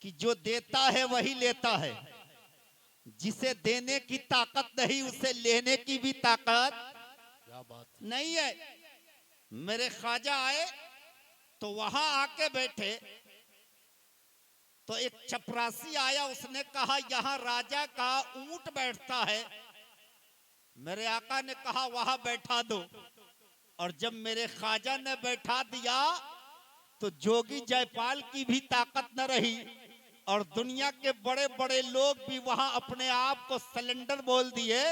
कि जो देता है वही लेता है, जिसे देने की ताकत नहीं उसे लेने की भी ताकत क्या बात नहीं है। मेरे ख्वाजा आए तो वहां आके बैठे तो एक चपरासी आया, उसने कहा यहां राजा का ऊंट बैठता है। मेरे आका ने कहा वहां बैठा दो। और जब मेरे ख्वाजा ने बैठा दिया तो जोगी जयपाल की भी ताकत न रही और दुनिया के बड़े बड़े लोग भी वहां अपने आप को सिलेंडर बोल दिए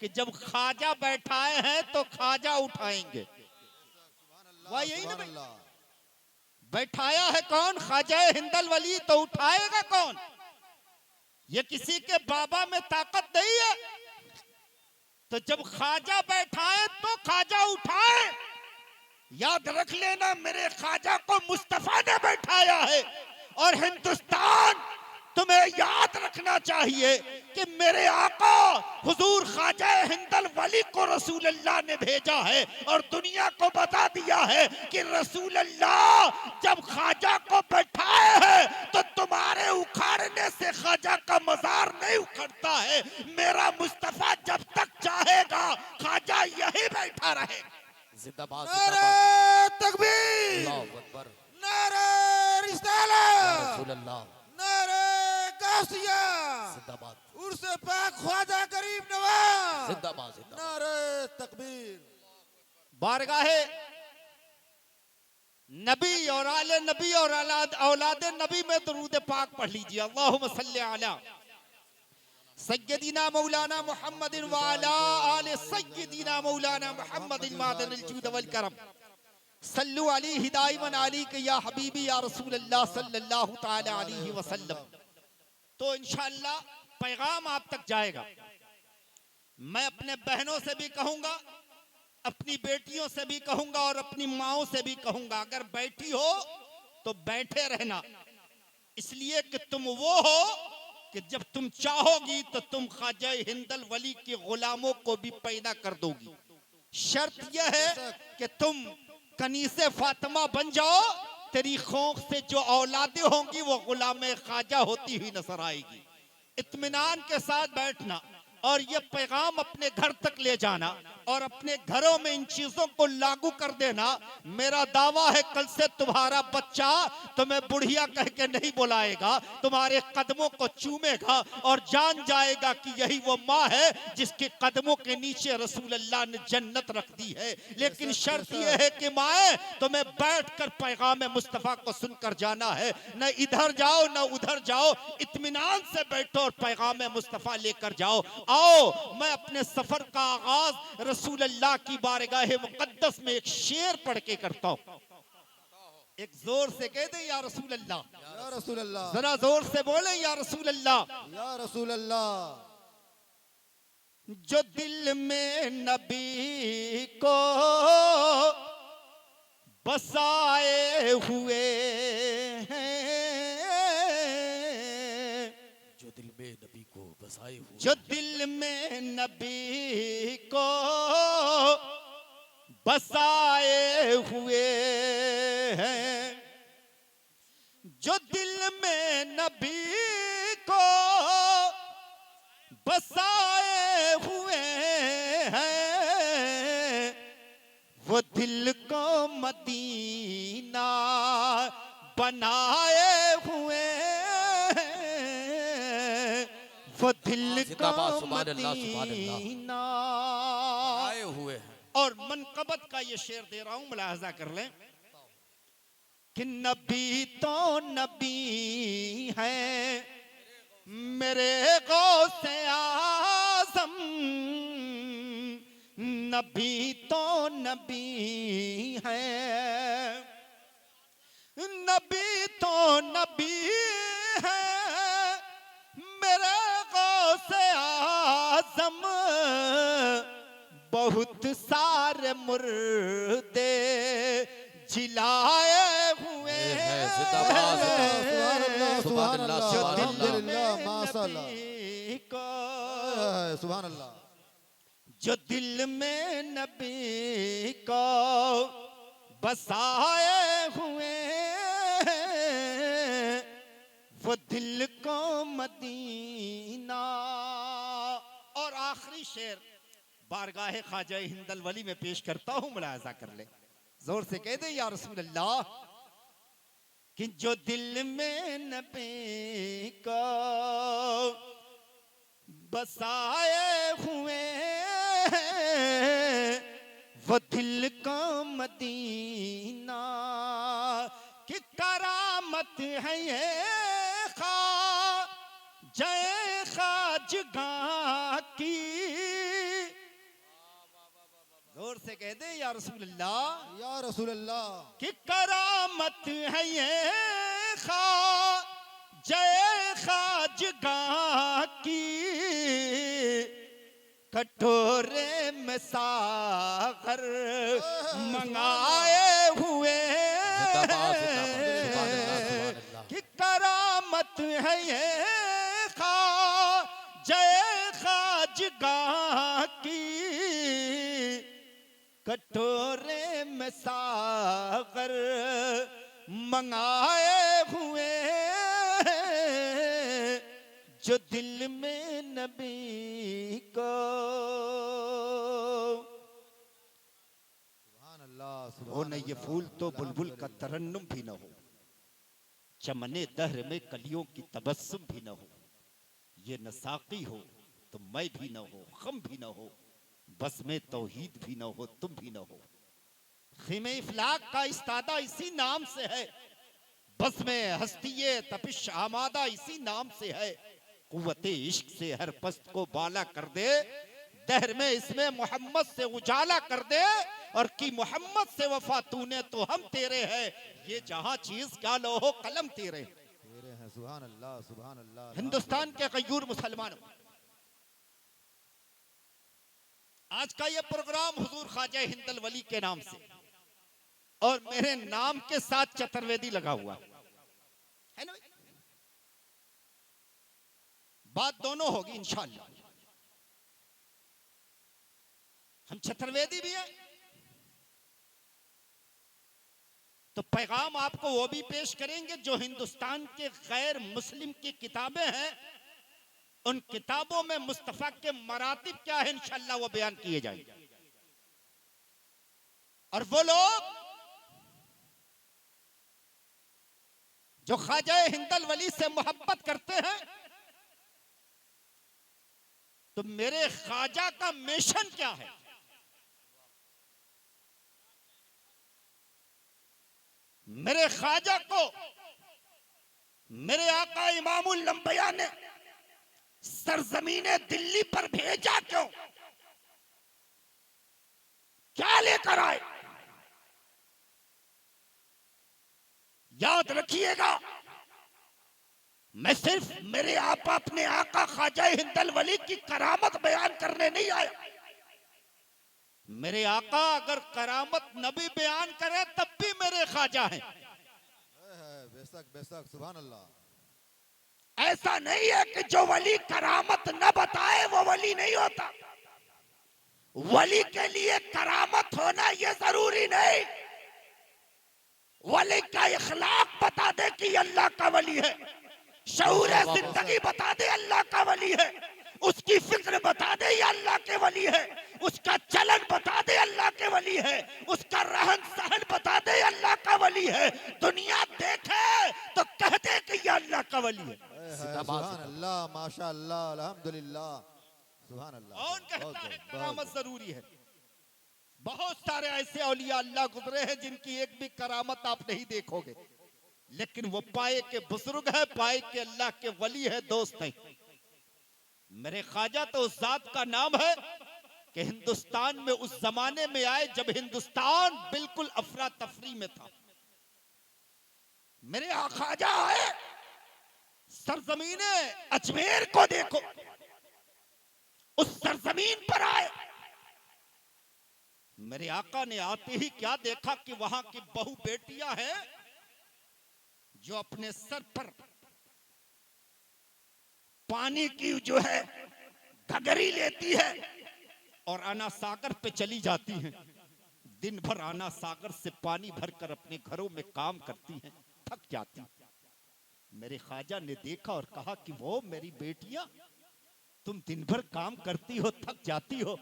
कि जब ख्वाजा बैठाए हैं तो ख्वाजा उठाएंगे। वह यही ना सुभान अल्लाह। बैठाया है कौन? ख्वाजा हिंदल वली, तो उठाएगा कौन? ये किसी के बाबा में ताकत नहीं है। तो जब ख्वाजा बैठाए तो ख्वाजा उठाए। याद रख लेना, मेरे ख्वाजा को मुस्तफा ने बैठाया है। और हिंदुस्तान तुम्हें याद रखना चाहिए कि मेरे आका हुजूर ख्वाजा हिंदल वली को रसूल अल्लाह ने भेजा है और दुनिया को बता दिया है कि रसूल अल्लाह जब ख्वाजा को बैठाए हैं तो तुम्हारे उखाड़ने से ख्वाजा का मजार नहीं उखड़ता है। मेरा मुस्तफा जब तक चाहेगा ख्वाजा यही बैठा रहेगा। जिंदाबाद नारे जिंदाबाद तकबीर, अल्लाहु अकबर नारे या रिसालत, रसूल अल्लाह नारे गासिया, जिंदाबाद उर्स पाक ख्वाजा गरीब नवाज, जिंदाबाद जिंदाबाद नारे तकबीर। बारगाहे नबी और आले नबी और औलाद नबी में दरूद पाक पढ़ लीजिए। अल्लाहुम्मा सल्ली अला सय्यदीना मौलाना मुहम्मदिन व अला आले सय्यदीना मौलाना मुहम्मदिन मादनिल जूद वल करम सल्लु अलैहि दाइमन अलैका या हबीबी या रसूल अल्लाह सल्लल्लाहु तआला अलैहि वसल्लम। तो इंशाअल्लाह पैगाम आप तक जाएगा। मैं अपने बहनों से भी कहूंगा, अपनी बेटियों से भी कहूंगा और अपनी माओं से भी कहूंगा, अगर बैठी हो तो बैठे रहना, इसलिए कि तुम वो हो कि जब तुम चाहोगी तो तुम ख्वाजा हिंदल वली के गुलामों को भी पैदा कर दोगी। शर्त यह है कि तुम कनीसे फातिमा बन जाओ, तेरी खोख से जो औलादें होंगी वो गुलाम ख्वाजा होती हुई नजर आएगी। इत्मीनान के साथ बैठना और ये पैगाम अपने घर तक ले जाना और अपने घरों में इन चीजों को लागू कर देना। मेरा दावा है कल से तुम्हारा बच्चा तुम्हें बुढ़िया कह के नहीं बुलाएगा, तुम्हारे कदमों को चूमेगा और जान जाएगा कि यही वो माँ है जिसके कदमों के नीचे रसूल अल्लाह ने जन्नत रख दी है। लेकिन शर्त यह है कि माए तुम्हें बैठकर पैगाम मुस्तफा को सुनकर जाना है, न इधर जाओ न उधर जाओ, इत्मीनान से बैठो और पैगाम मुस्तफा लेकर जाओ। आओ मैं अपने सफर का आगाज रसूल अल्लाह की बारगाह मुकद्दस में एक शेर पढ़ के करता हूं। एक जोर से कह दे या रसूल अल्लाह, या रसूल अल्लाह, जरा जोर से बोले या रसूल अल्लाह। या रसूल अल्लाह। जो दिल में नबी को बसाए हुए हैं, जो दिल में नबी को बसाए हुए, जो दिल में नबी को बसाए हुए हैं, जो दिल में नबी को बसाए हुए हैं, वो दिल को मदीना बनाए हुए हैं, वो दिल को मदीना आए हुए हैं। और मनकबत का ये शेर दे रहा हूं, मुलाहजा कर लें कि नबी तो नबी है मेरे गौसे आज़म, नबी तो नबी है, नबी तो नबी है मेरे गौसे आज़म, बहुत सारे मुर्दे जिलाए हुए हैं। जिंदाबाद, सुभान अल्लाह, सुभान अल्लाह, सुभान अल्लाह, अल्हम्दुलिल्लाह, माशाअल्लाह, नबी को, सुभान अल्लाह। जो दिल में नबी को बसाए हुए हैं, वो दिल को मदीना। और आखिरी शेर बारगाह ख्वाजा हिंदल वली में पेश करता हूं, मुलाहजा कर ले, जोर से कह दे या रसूल अल्लाह कि जो दिल में नबी को बसाए हुए वो दिल को मदीना की करामत है ये जय खाजगा की। जोर से कह दे या रसूल अल्लाह या रसूल अल्लाह कि करामत है ये जय खाजगा की। कटोरे में सागर मंगाए हुए कि करामत है ये जय खाजगा की। कटोरे में सागर मंगाए हुए जो दिल में नबी को। सुभान अल्लाह हो सुभान न ये फूल तो बुलबुल का तरन्नुम भी न हो, चमने दहर में कलियों की तबस्सुम भी न हो। ये न साकी हो तो मैं भी न हो, खम भी न हो, बस में तौहीद भी न हो, तुम भी न हो। खीमे इफलाक का इस्तादा इसी नाम से है, बस में हस्तिये तपिश आमादा इसी नाम से है। कुव्वते इश्क से हर पस्त को बाला कर दे, दहर में इसमें मोहम्मद से उजाला कर दे। और कि मोहम्मद से वफा तूने तो हम तेरे हैं, ये जहां चीज क्या लोहो कलम तेरे तेरे हैं। सुभान अल्लाह सुभान अल्लाह। हिंदुस्तान के गयूर मुसलमानों, आज का ये प्रोग्राम हुजूर ख्वाजा हिंदल वली के नाम से और मेरे नाम के साथ चतुर्वेदी लगा हुआ है ना। बात दोनों होगी इंशाअल्लाह। हम चतुर्वेदी भी हैं तो पैगाम आपको वो भी पेश करेंगे जो हिंदुस्तान के गैर मुस्लिम की किताबें हैं, उन किताबों में मुस्तफा के मरातिब क्या है इंशाअल्लाह वो बयान किए जाएंगे। और वो लोग जो ख्वाजा हिंदल वली से मोहब्बत करते हैं तो मेरे ख्वाजा का मिशन क्या है, मेरे ख्वाजा को मेरे आका इमामुल अंबिया ने सरजमीने दिल्ली पर भेजा क्यों, क्या लेकर आए। याद रखिएगा, मैं सिर्फ मेरे आप अपने आका ख्वाजा हिंदल वली की करामत बयान करने नहीं आया। मेरे आका अगर करामत नबी बयान करे तब भी मेरे ख्वाजा हैं। बेशक बेशक सुभान अल्लाह। ऐसा नहीं है कि जो वली करामत न बताए वो वली नहीं होता। वली के लिए करामत होना ये जरूरी नहीं, वली का इखलाक बता दे कि अल्लाह का वली है, शऊर जिंदगी बता दे अल्लाह का वली है, उसकी फिक्र बता दे ये अल्लाह के वली है, उसका चलन बता दे अल्लाह के वली है, उसका रहन सहन बता दे अल्लाह का वली है। दुनिया देखे तो कह दे कि ये अल्लाह का वली है। सुभान अल्लाह माशाअल्लाह अल्हम्दुलिल्लाह सुभान अल्लाह। कौन कहता है करामत जरूरी है। बहुत सारे ऐसे औलिया अल्लाह गुजरे हैं जिनकी एक भी करामत आप नहीं देखोगे, लेकिन वो पाए के बुजुर्ग है, पाए के अल्लाह के वली है, दोस्त है। मेरे ख्वाजा तो उस जात का नाम है कि हिंदुस्तान में उस जमाने में आए जब हिंदुस्तान बिल्कुल अफरा तफरी में था। मेरे ख्वाजा आए, सरजमीने अजमेर को देखो, उस सरजमीन पर आए। मेरे आका ने आते ही क्या देखा कि वहां की बहु बेटियां हैं जो अपने सर पर पानी की जो है घगरी लेती है और आना सागर पे चली जाती हैं। दिन भर आना सागर से पानी भरकर अपने घरों में काम करती हैं, थक जाती। मेरे ख्वाजा ने देखा और कहा कि वो मेरी बेटियां, तुम दिन भर काम करती हो, थक जाती हो,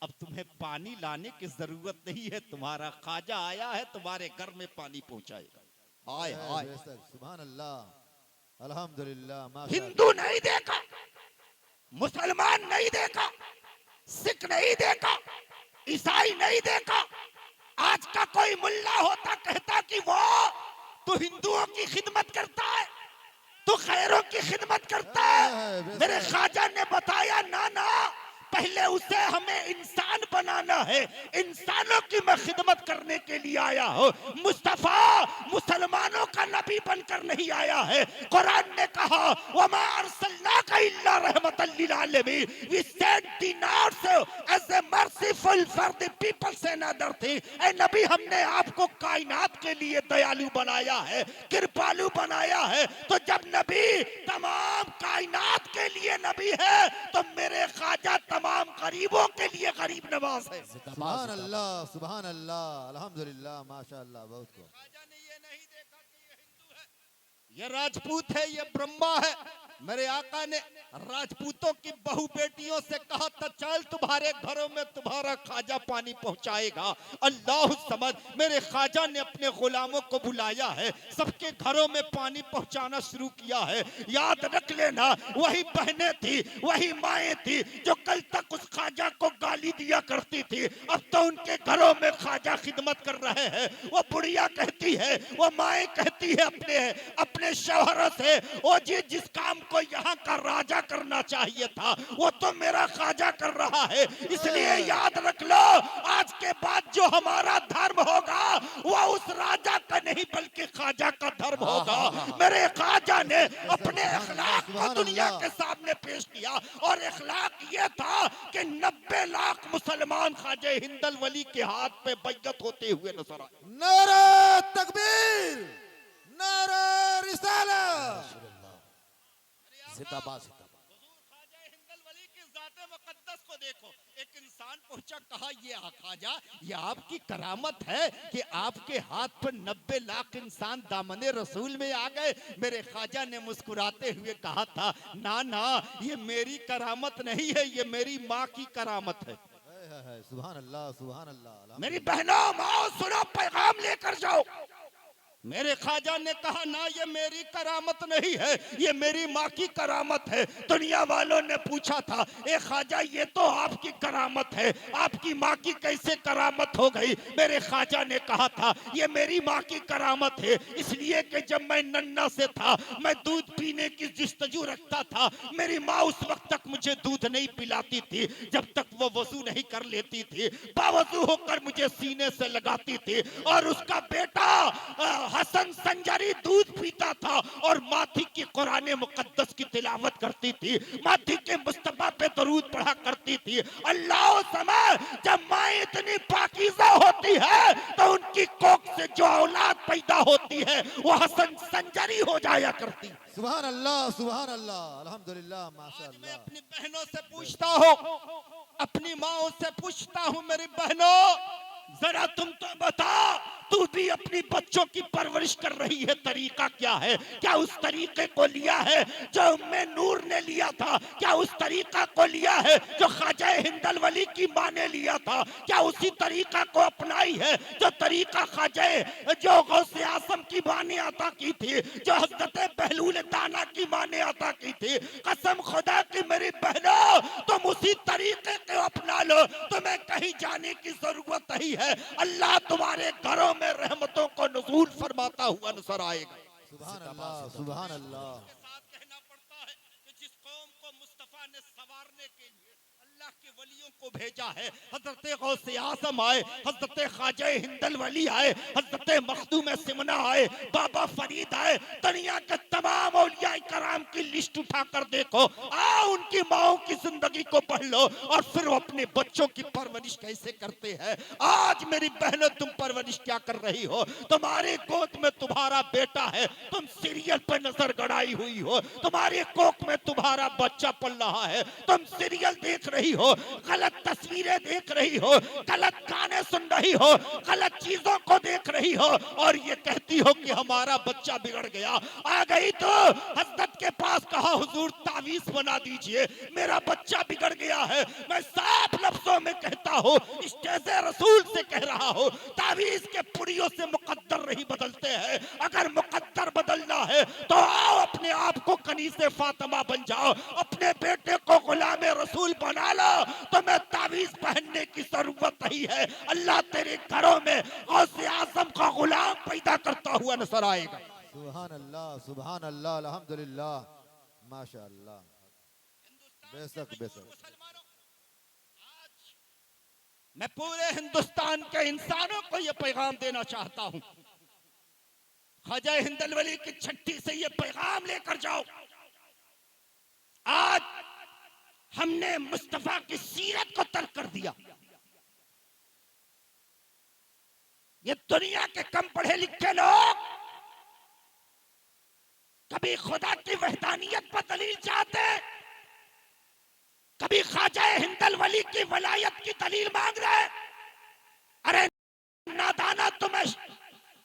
अब तुम्हें पानी लाने की जरूरत नहीं है, तुम्हारा ख्वाजा आया है, तुम्हारे घर में पानी पहुंचाएगा। हाय हाय, बेशक सुभान अल्लाह अल्हम्दुलिल्लाह माशा हिंदू नहीं देखा, मुसलमान नहीं देखा, सिख नहीं देखा, ईसाई नहीं देखा। आज का कोई मुल्ला होता कहता कि वो तो हिंदुओं की खिदमत करता है, तो खैरों की खिदमत करता है। मेरे ख्वाजा ने बताया ना ना, पहले उसे हमें इंसान बनाना है, इंसानों की मैं खिदमत करने के लिए आया हूँ। मुस्तफा मुसलमानों का नबी बनकर नहीं आया है। कुरान ने कहा वमा अरसलनाका इल्ला रहमतल लिल आलमीन, we sent thee not as a merciful for the peoples and other thing. ए नबी, हमने आपको कायनात के लिए दयालु बनाया है, कृपालु बनाया है। तो जब नबी तमाम कायनात के लिए नबी है, तो मेरे ख्वाजा तमाम गरीबों के लिए गरीब नवाज है। सुभान अल्लाह अल्हम्दुलिल्लाह माशा अल्लाह। बहुत को ख्वाजा ने ये नहीं देखा कि ये हिंदू है, ये राजपूत है, ये ब्रह्मा है। मेरे आका ने राजपूतों की बहु बेटियों से कहा था, चल तुम्हारे घरों में तुम्हारा ख्वाजा पानी पहुंचाएगा। अल्लाह समझ, मेरे ख्वाजा ने अपने गुलामों को बुलाया है, सबके घरों में पानी पहुंचाना शुरू किया है। याद रख लेना, वही बहनें थी, वही माएँ थी जो कल तक उस ख्वाजा को गाली दिया करती थी, अब तो उनके घरों में ख्वाजा खिदमत कर रहे हैं। वो बुढ़िया कहती है, वो माएँ कहती है अपने शौहरों से, ओ जी जिस काम को यहाँ का राजा करना चाहिए था वो तो मेरा ख्वाजा कर रहा है। इसलिए याद रख लो, आज के बाद जो हमारा धर्म होगा वो उस राजा का नहीं बल्कि ख्वाजा का धर्म होगा। मेरे ख्वाजा ने अपने अखलाक को दुनिया के सामने पेश किया, और अखलाक ये था कि 90 लाख मुसलमान ख्वाजा हिंदल वली के हाथ पे बैयत होते हुए नजर आए। नारा तकबीर, नारा रिसालत, जिंदाबाद जिंदाबाद। ख्वाजा हिंदल वली की ज़ात मुक़द्दस को देखो, एक इंसान पहुंचा, कहा ये ख्वाजा, ये आपकी करामत है कि आपके हाथ पर 90 लाख इंसान दामने रसूल में आ गए। मेरे ख्वाजा ने मुस्कुराते हुए कहा था, ना ना, ये मेरी करामत नहीं है, ये मेरी माँ की करामत है। सुभान अल्लाह। मेरी बहनों, माओ, सुनो, पैगाम लेकर जाओ। मेरे ख्वाजा ने कहा, ना ये मेरी करामत नहीं है, ये मेरी माँ की करामत है। दुनिया वालों ने पूछा था, ए ख्वाजा ये तो आपकी करामत है, आपकी माँ की कैसे करामत हो गई? मेरे ख्वाजा ने कहा था, ये मेरी माँ की करामत है, इसलिए कि जब मैं नन्ना से था, मैं दूध पीने की जिस्तजू रखता था, मेरी माँ उस वक्त तक मुझे दूध नहीं पिलाती थी जब तक वो वजू नहीं कर लेती थी। बावजू होकर मुझे सीने से लगाती थी, और उसका बेटा हसन संजरी दूध पीता था और माथी की कुरान मुकद्दस की तिलावत करती थी, माथी के मुस्तफा पे दरूद पढ़ा करती थी। अल्लाह समझ, जब माँ इतनी पाकीज़ा होती है तो उनकी कोख से जो औलाद पैदा होती है वो हसन संजरी हो जाया करती। सुभान अल्लाह अल्हम्दुलिल्लाह माशा आज मैं अल्लाह। अपनी बहनों से पूछता हूँ, अपनी माओ से पूछता हूँ, मेरी बहनों जरा तुम तो बता, तू भी अपनी बच्चों की परवरिश कर रही है, तरीका क्या है? क्या उस तरीके को लिया है जो उम्मे नूर ने लिया था? क्या उस तरीका को लिया है जो ख्वाजा हिंदल वली की माँ ने लिया था? क्या उसी तरीका को अपनाई है जो तरीका ख्वाजा जो गौसे आसम की माँ ने अता की थी, जो हज़रत बहलूल दाना की माँ ने अता की थी? कसम खुदा की मेरी बहनों, तुम उसी तरीके को अपना लो, तुम्हें कहीं जाने की जरूरत नहीं है। अल्लाह तुम्हारे घरों में रहमतों को नुज़ूल फरमाता हुआ नजर आएगा। सुभान अल्लाह सुभान अल्लाह। साथ कहना पड़ता है कि जिस कौम को मुस्तफा ने संवारने के लिए अल्लाह के वलियों को भेजा है, हजरत गौसे आज़म आए, हजरत ख्वाजा हिंदल वली आए, हजरत मखदूम सिमना आए, बाबा फरीद आए, दुनिया के तमाम औलिया कराम की लिस्ट उठाकर देखो। आओ उनकी माओ की जिंदगी को पढ़ लो और फिर वो अपने बच्चों की परवरिश कैसे करते हैं। आज मेरी बहनों, तुम परवरिश क्या कर रही हो? तुम्हारी गोद में तुम्हारा बेटा है, तुम सीरियल पर नजर गड़ाई हुई हो। तुम्हारी कोख में तुम्हारा बच्चा पल रहा है, तुम सीरियल देख रही हो, गलत तस्वीरें देख रही हो, गलत गाने सुन रही हो, गलत चीजों को देख रही हो और ये कहती हो कि हमारा बच्चा बिगड़ गया। आ गई तो हजरत के पास कहा, हुजूर तावीज बना दीजिए, मेरा बच्चा बिगड़ गया है। मैं साफ लफ्जों में कहता हूँ, स्टेज रसूल से कह रहा हूँ, तावीज के पुड़ियों से मुकद्दर नहीं बदलते हैं। अगर मुकद्दर बदलना है तो आओ अपने आप को कनीसे फातिमा बन जाओ, अपने बेटे को गुलाम रसूल बना लो, तुम्हें तावीज पहनने की जरूरत नहीं है। अल्लाह तेरे घरों में गौसे आजम का गुलाम पैदा करता हुआ नजर आएगा। सुभान अल्लाह, अल्हम्दुलिल्लाह, माशाअल्लाह। बेशक बेशक। मैं पूरे हिंदुस्तान के इंसानों को यह पैगाम देना चाहता हूं, ख्वाजा हिंदल वली की छठी से यह पैगाम लेकर जाओ। आज हमने मुस्तफा की सीरत को तर्क कर दिया। ये दुनिया के कम पढ़े लिखे लोग कभी खुदा की वहदानियत पर दलील चाहते, कभी ख्वाजा हिंदल वली की वलायत की दलील मांग रहे। अरे नादाना, तुम्हें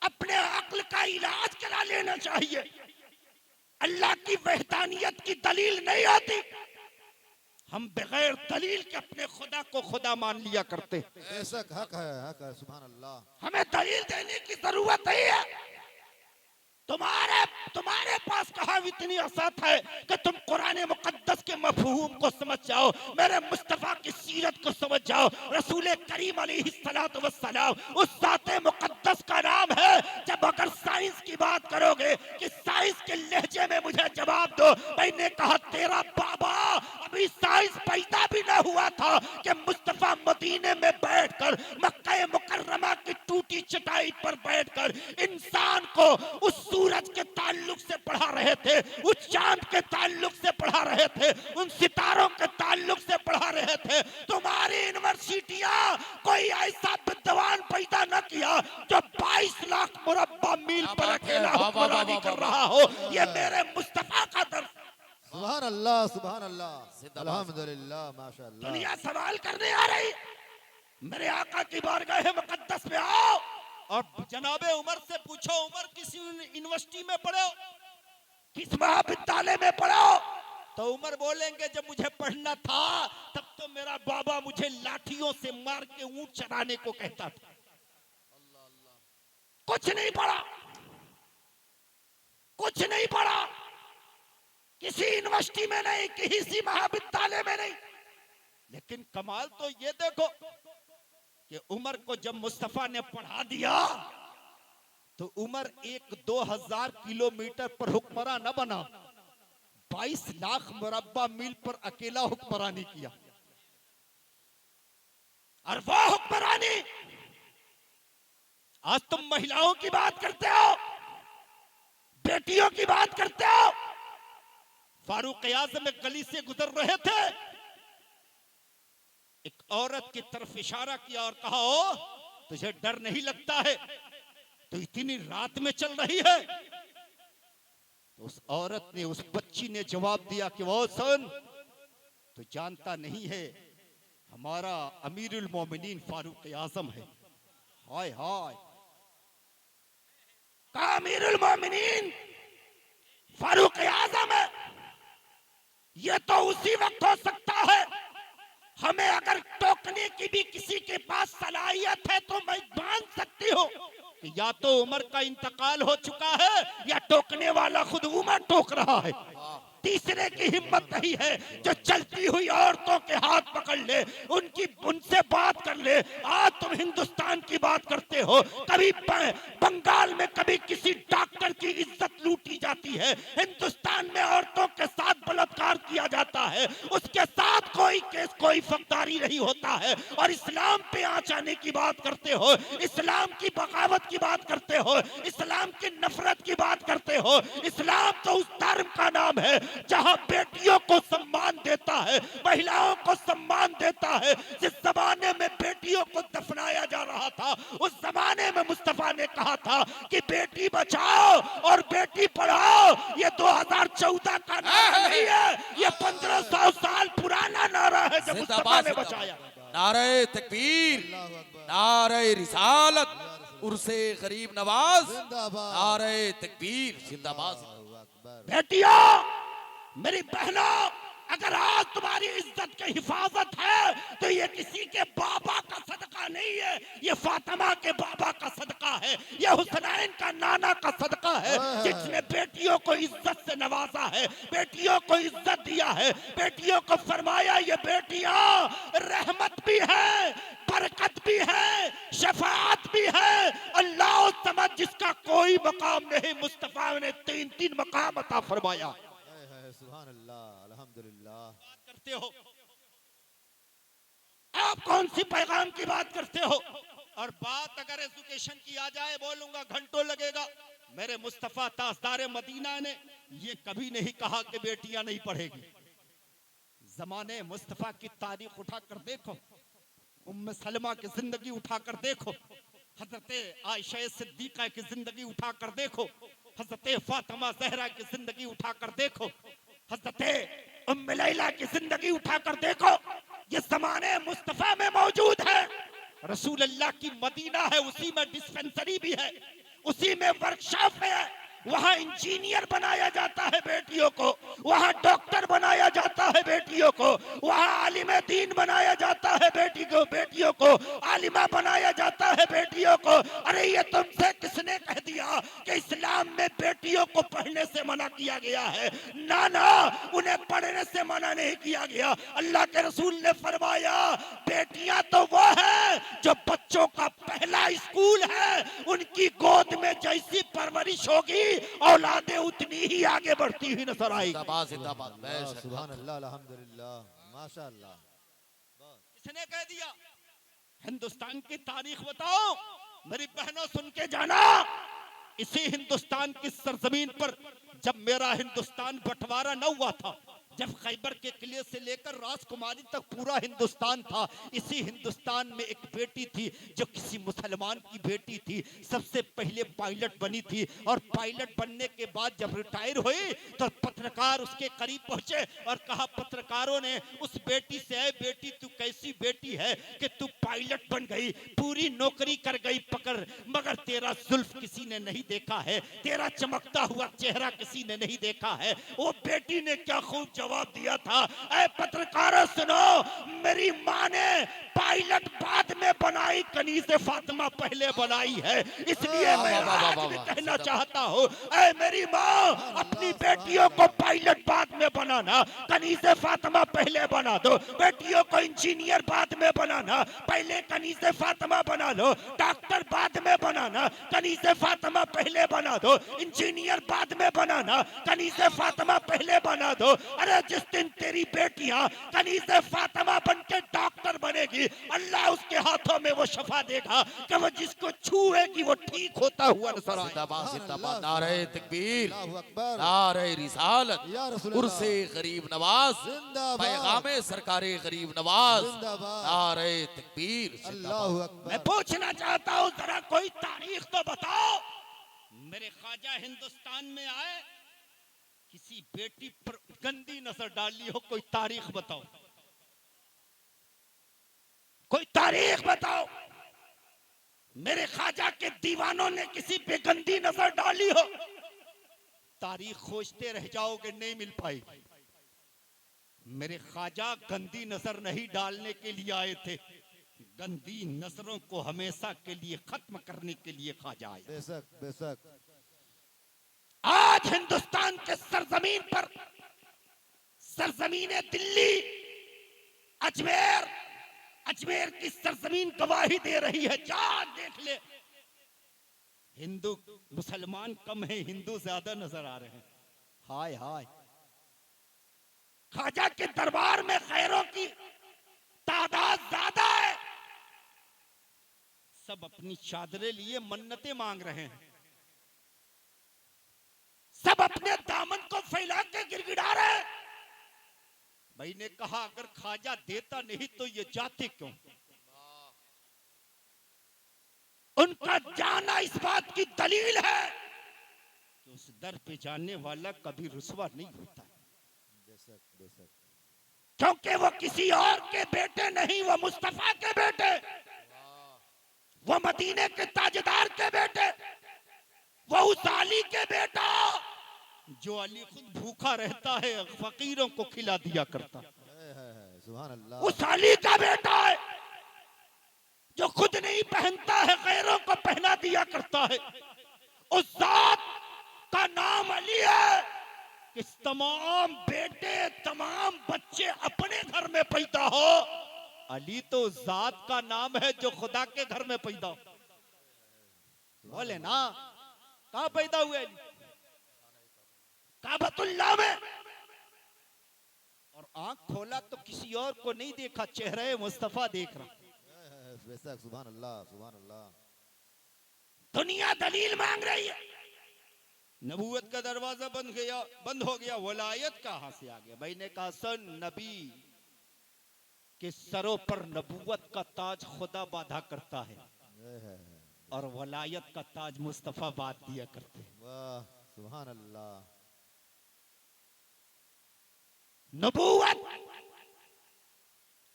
अपने अक्ल का इलाज करा लेना चाहिए। अल्लाह की वहदानियत की दलील नहीं होती। हम बगैर दलील के अपने खुदा को खुदा मान लिया करते। बेशक हक है, सुभान अल्लाह। हमें दलील देने की जरूरत नहीं है। तुम्हारे पास कहाँ इतनी असत है कि तुम कुरान मुकद्दस के मफहूम को समझ जाओ, मेरे मुस्तफा की सीरत को समझ जाओ। रसूल करीम अलैहिस्सलातु वस्सलाम उस ज़ाते मुकद्दस का नाम है। जब अगर साइंस की बात करोगे कि साइंस के लहजे में मुझे जवाब दो, मैंने कहा तेरा बाबा अभी साइंस पैदा भी न हुआ था कि मुस्तफा मदीने में बैठकर मक्का मुकर्रमा की टूटी चटाई पर बैठकर इंसान को उस सूरज के ताल्लुक से पढ़ा रहे थे, उस चांद के ताल्लुक से पढ़ा रहे थे, उन सितारों के ताल्लुक से पढ़ा रहे थे। तुम्हारी यूनिवर्सिटियां कोई ऐसा विद्वान पैदा न किया जो 22 लाख मुरब्बा मील पर अकेला हुक्मरानी कर रहा हो। ये मेरे मुस्तफा का दर्स। सुभान अल्लाह, सुभान अल्लाह, अल्हम्दुलिल्लाह, माशाअल्लाह। दुनिया सवाल करने आ रही, मेरे आका की बारगाह मुकद्दस में आओ और जनाबे उमर से पूछो, उमर किस यूनिवर्सिटी में पढ़ो, किस महाविद्यालय में पढ़ो? तो उमर बोलेंगे जब मुझे पढ़ना था तब तो मेरा बाबा मुझे लाठियों से मार के ऊंट चराने को कहता था। कुछ नहीं पढ़ा, कुछ नहीं पढ़ा, किसी यूनिवर्सिटी में नहीं, किसी महाविद्यालय में नहीं। लेकिन कमाल तो ये देखो कि उमर को जब मुस्तफा ने पढ़ा दिया तो उमर 1-2 हज़ार किलोमीटर पर हुक्मरां न बना, 22 लाख मुरब्बा मील पर अकेला हुक्मरानी किया। और वो हुक्मरानी, आज तुम महिलाओं की बात करते हो, बेटियों की बात करते हो। फारूक आज़म एक गली से गुजर रहे थे, एक औरत की तरफ इशारा किया और कहा, ओ तुझे डर नहीं लगता है, तो इतनी रात में चल रही है? तो उस औरत ने, उस बच्ची ने जवाब दिया कि वो सुन, तो जानता नहीं है हमारा अमीरुल मोमिनीन फारूक आज़म है। हाय हाय, का अमीरुल मोमिनीन फारूक आज़म है? ये तो उसी वक्त हो सकता है। हमें अगर टोकने की भी किसी के पास सलाहियत है तो मैं मान सकती हूँ कि या तो उमर का इंतकाल हो चुका है या टोकने वाला खुद उमर टोक रहा है। तीसरे की हिम्मत नहीं है जो चलती हुई औरतों के हाथ पकड़ ले, उनसे बात कर ले। आज तुम हिंदुस्तान की बात करते हो, कभी बंगाल में कभी किसी डॉक्टर की इज्जत लूटी जाती है, हिंदुस्तान में औरतों के साथ बलात्कार किया जाता है, उसके साथ कोई केस कोई फौजदारी नहीं होता है। और इस्लाम पे आँच आने की बात करते हो, इस्लाम की बगावत की बात करते हो, इस्लाम की नफरत की बात करते हो। इस्लाम तो उस धर्म का नाम है जहां बेटियों को सम्मान देता है, महिलाओं को सम्मान देता है। जिस जमाने में बेटियों को दफनाया जा रहा था, उस जमाने में मुस्तफा ने कहा था कि बेटी बचाओ और बेटी पढ़ाओ। ये 2014 का नारा नहीं है, ये 1500 साल पुराना नारा है जब मुस्तफा ने बचाया। नारे तकबीर, नारे रिसालत, उर्से गरीब नवाज, जिंदाबाद। नारे तकबीर, जिंदाबाद। अल्लाहु अकबर। बेटियों, मेरी बहनों, अगर आज तुम्हारी इज्जत की हिफाजत है तो ये किसी के बाबा का सदका नहीं है, ये फातिमा के बाबा का सदका है, ये हुसैन का नाना का सदका है, जिसने बेटियों को इज्जत से नवाजा है, बेटियों को इज्जत दिया है, बेटियों को फरमाया ये बेटियां रहमत भी है, बरकत भी है, शफाअत भी है। अल्लाह समझ जिसका कोई मकाम नहीं, मुस्तफा ने 3 मकाम अता फरमाया। सुभान अल्लाह, अल्हम्दुलिल्लाह। बात करते हो आप, कौन सी पैगाम की बात करते हो? और बात अगर एजुकेशन की आ जाए, बोलूंगा घंटों लगेगा। मेरे मुस्तफा ताजदार मदीना ने ये कभी नहीं कहा कि बेटियां नहीं पढ़ेगी। जमाने मुस्तफा की तारीख उठा कर देखो, उम्मे सलमा की जिंदगी उठा कर देखो, हजरत आयशा सिद्दीका की जिंदगी उठा कर देखो, हजरत फातिमा ज़हरा की जिंदगी उठा कर देखो, हजरत उम्मे लैला की जिंदगी उठा कर देखो। ये जमाने मुस्तफा में मौजूद है। रसूल अल्लाह की मदीना है, उसी में डिस्पेंसरी भी है, उसी में वर्कशॉप है। वहाँ इंजीनियर बनाया जाता है बेटियों को, वहाँ डॉक्टर बनाया जाता है बेटियों को, वहाँ आलिम दीन बनाया जाता है बेटियों को आलिमा बनाया जाता है बेटियों को। अरे ये तुमसे किसने कह दिया कि इस्लाम में बेटियों को पढ़ने से मना किया गया है? ना ना, उन्हें पढ़ने से मना नहीं किया गया। अल्लाह के रसूल ने फरमाया बेटियां तो वो है जो बच्चों का पहला स्कूल है, उनकी गोद में जैसी परवरिश होगी औलादे उतनी ही आगे बढ़ती हुई नजर आएगी। जिंदाबाद, जिंदाबाद, बेशक। सुभान अल्लाह, अल्हम्दुलिल्लाह, माशाअल्लाह। किसने कह दिया? हिंदुस्तान की तारीख बताओ मेरी बहनों, सुन के जाना। इसी हिंदुस्तान की सरजमीन पर जब मेरा हिंदुस्तान बंटवारा न हुआ था, जब खैबर के किले से लेकर राजकुमारी तक पूरा हिंदुस्तान था, इसी हिंदुस्तान में एक बेटी थी जो किसी मुसलमान की बेटी थी, सबसे पहले पायलट बनी थी। और पायलट बनने के बाद जब रिटायर हुई तो पत्रकार उसके करीब पहुंचे और कहा, पत्रकारों ने उस बेटी से, ऐ बेटी तू कैसी बेटी है कि तू पायलट बन गई, पूरी नौकरी कर गई पकड़, मगर तेरा जुल्फ किसी ने नहीं देखा है, तेरा चमकता हुआ चेहरा किसी ने नहीं देखा है। वो बेटी ने क्या खूब जवाब दिया था, ऐ पत्रकारों सुनो, मेरी माँ ने पायलट बाद में बनाई, कनीज़े फातिमा पहले बनाई है। इसलिए मैं आज भी कहना चाहता हूँ, ऐ मेरी माँ, अपनी बेटियों को पायलट बाद में बनाना, कनीज़े फातिमा पहले बना दो। बेटियों को इंजीनियर बाद में बनाना, पहले कनीज़े फातिमा बना लो। डॉक्टर बाद में बनाना, कनीज़े फातिमा पहले बना दो। इंजीनियर बाद में बनाना, कनीज़े फातिमा पहले बना दो। अरे जिस दिन तेरी बेटियां कनीज़े फातिमा बनके डॉक्टर बनेगी, अल्लाह उसके हाथों में वो शफा देगा कि वो जिसको छूएगी वो ठीक होता हुआ नजर आए। जिंदाबाद, जिंदाबाद, नारे तकबीर, अल्लाहु अकबर। नारे रिसालत, या रसूल अल्लाह। उर्से गरीब नवाज, जिंदाबाद। पैगामे सरकारे गरीब नवाज, जिंदाबाद। नारे तकबीर, अल्लाहु जिंदाबाद। अकबर। मैं पूछना चाहता हूँ, जरा कोई तारीख तो बताओ, मेरे ख्वाजा हिंदुस्तान में आए, किसी बेटी पर गंदी नजर डाली हो, कोई तारीख बताओ, कोई तारीख बताओ। मेरे ख्वाजा के दीवानों ने किसी पे गंदी नजर डाली हो, तारीख खोजते रह जाओगे, नहीं मिल पाएगी। मेरे ख्वाजा गंदी नजर नहीं डालने के लिए आए थे, गंदी नजरों को हमेशा के लिए खत्म करने के लिए ख्वाजा आए। बेशक, बेशक। आज हिंदुस्तान के सरजमीन पर, सरजमीन दिल्ली, अजमेर की सरजमीन गवाही दे रही है। जा देख ले, हिंदू मुसलमान कम है, हिंदू ज्यादा नजर आ रहे हैं। हाय हाय, ख्वाजा के दरबार में खैरों की तादाद ज्यादा है। सब अपनी चादरें लिए मन्नतें मांग रहे हैं, सब अपने दामन को फैला के गिड़गिड़ा रहे हैं। भाई ने कहा अगर ख्वाजा देता नहीं तो ये जाते क्यों? उनका जाना इस बात की दलील है कि उस दर पे जाने वाला कभी रुसवा नहीं होता, बेशक बेशक। क्योंकि वो किसी और के बेटे नहीं, वो मुस्तफा के बेटे, वो मदीने के ताजदार के बेटे, वो उस अली के बेटा जो अली खुद भूखा रहता है फकीरों को खिला दिया करता, सुभान अल्लाह। उस अली का बेटा है जो खुद नहीं पहनता है गैरों को पहना दिया करता है। उस जात का नाम अली है कि तमाम बेटे तमाम बच्चे अपने घर में पैदा हो। अली तो उस जात का नाम है जो खुदा के घर में पैदा हो। बोले ना कहां पैदा हुए अली? काबतुल्लाह में। और आंख खोला तो किसी और को नहीं देखा, चेहरे मुस्तफा देख रहा। बेशक सुभान अल्लाह सुभान अल्लाह। दुनिया दलील मांग रही है, नबूवत का दरवाजा बंद हो गया, वलायत कहां से आ गया? भाई ने कहा सन नबी के सरों पर नबूवत का ताज खुदा बांधा करता है और वलायत का ताज मुस्तफा बांध दिया करते हैं। वाह सुभान अल्लाह। नबूवत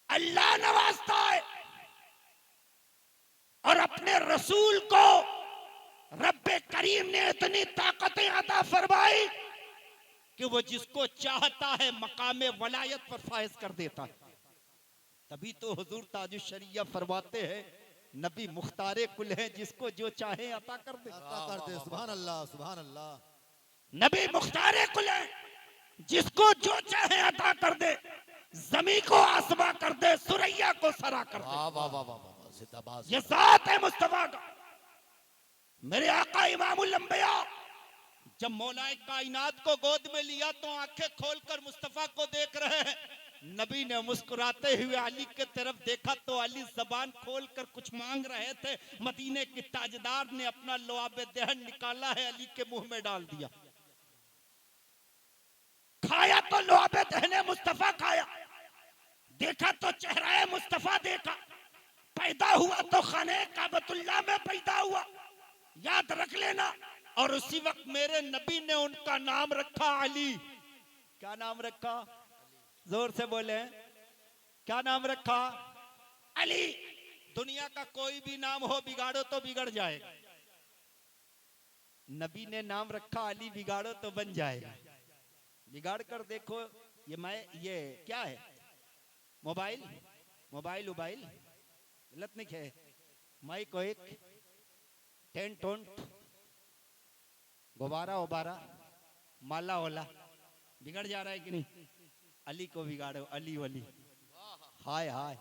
अल्लाह नवाजता है और अपने रसूल को रब्बे करीम ने इतनी ताकतें अता फरमाई कि वो जिसको चाहता है मकामे वलायत पर फायज कर देता है। तभी तो हुजूर ताजुश शरिया फरमाते हैं नबी मुख्तारे कुल है, जिसको जो चाहे अता कर दे। अता कर दे। सुभान अल्लाह सुभान अल्लाह। नबी मुख्तारे कुल है, जिसको जो चाहे अता कर दे। जमी को आसमा कर दे, सुरैया को सरा कर दे। वाह वाह वाह वाह वाह, जिंदाबाद। ये जात है मुस्तफा का। मेरे आका इमामुल अंबिया जब मौलाए कायनात को गोद में लिया तो आंखें खोलकर मुस्तफा को देख रहे हैं। नबी ने मुस्कुराते हुए अली के तरफ देखा तो अली जबान खोलकर कुछ मांग रहे थे। मदीने के ताजदार ने अपना लुआबे दहन निकाला है, अली के मुंह में डाल दिया। खाया तो लुआबे दहने मुस्तफा खाया, देखा तो चेहरा मुस्तफा देखा, पैदा हुआ तो खाने काबतुल्लाह में पैदा हुआ, याद रख लेना। और उसी वक्त मेरे नबी ने उनका नाम रखा अली। क्या नाम रखा? जोर से बोले, क्या नाम रखा? अली। दुनिया का कोई भी नाम हो बिगाड़ो तो बिगड़ जाएगा, नबी ने नाम रखा अली, बिगाड़ो तो बन जाएगा। बिगाड़ कर देखो, ये क्या है? मोबाइल मोबाइल मोबाइल गलत नहीं है, माइक को एक टेंट टोंट गुब्बारा उबारा माला वाला बिगड़ जा रहा है कि नहीं? अली को बिगाड़ो, अली वली, हाय हाय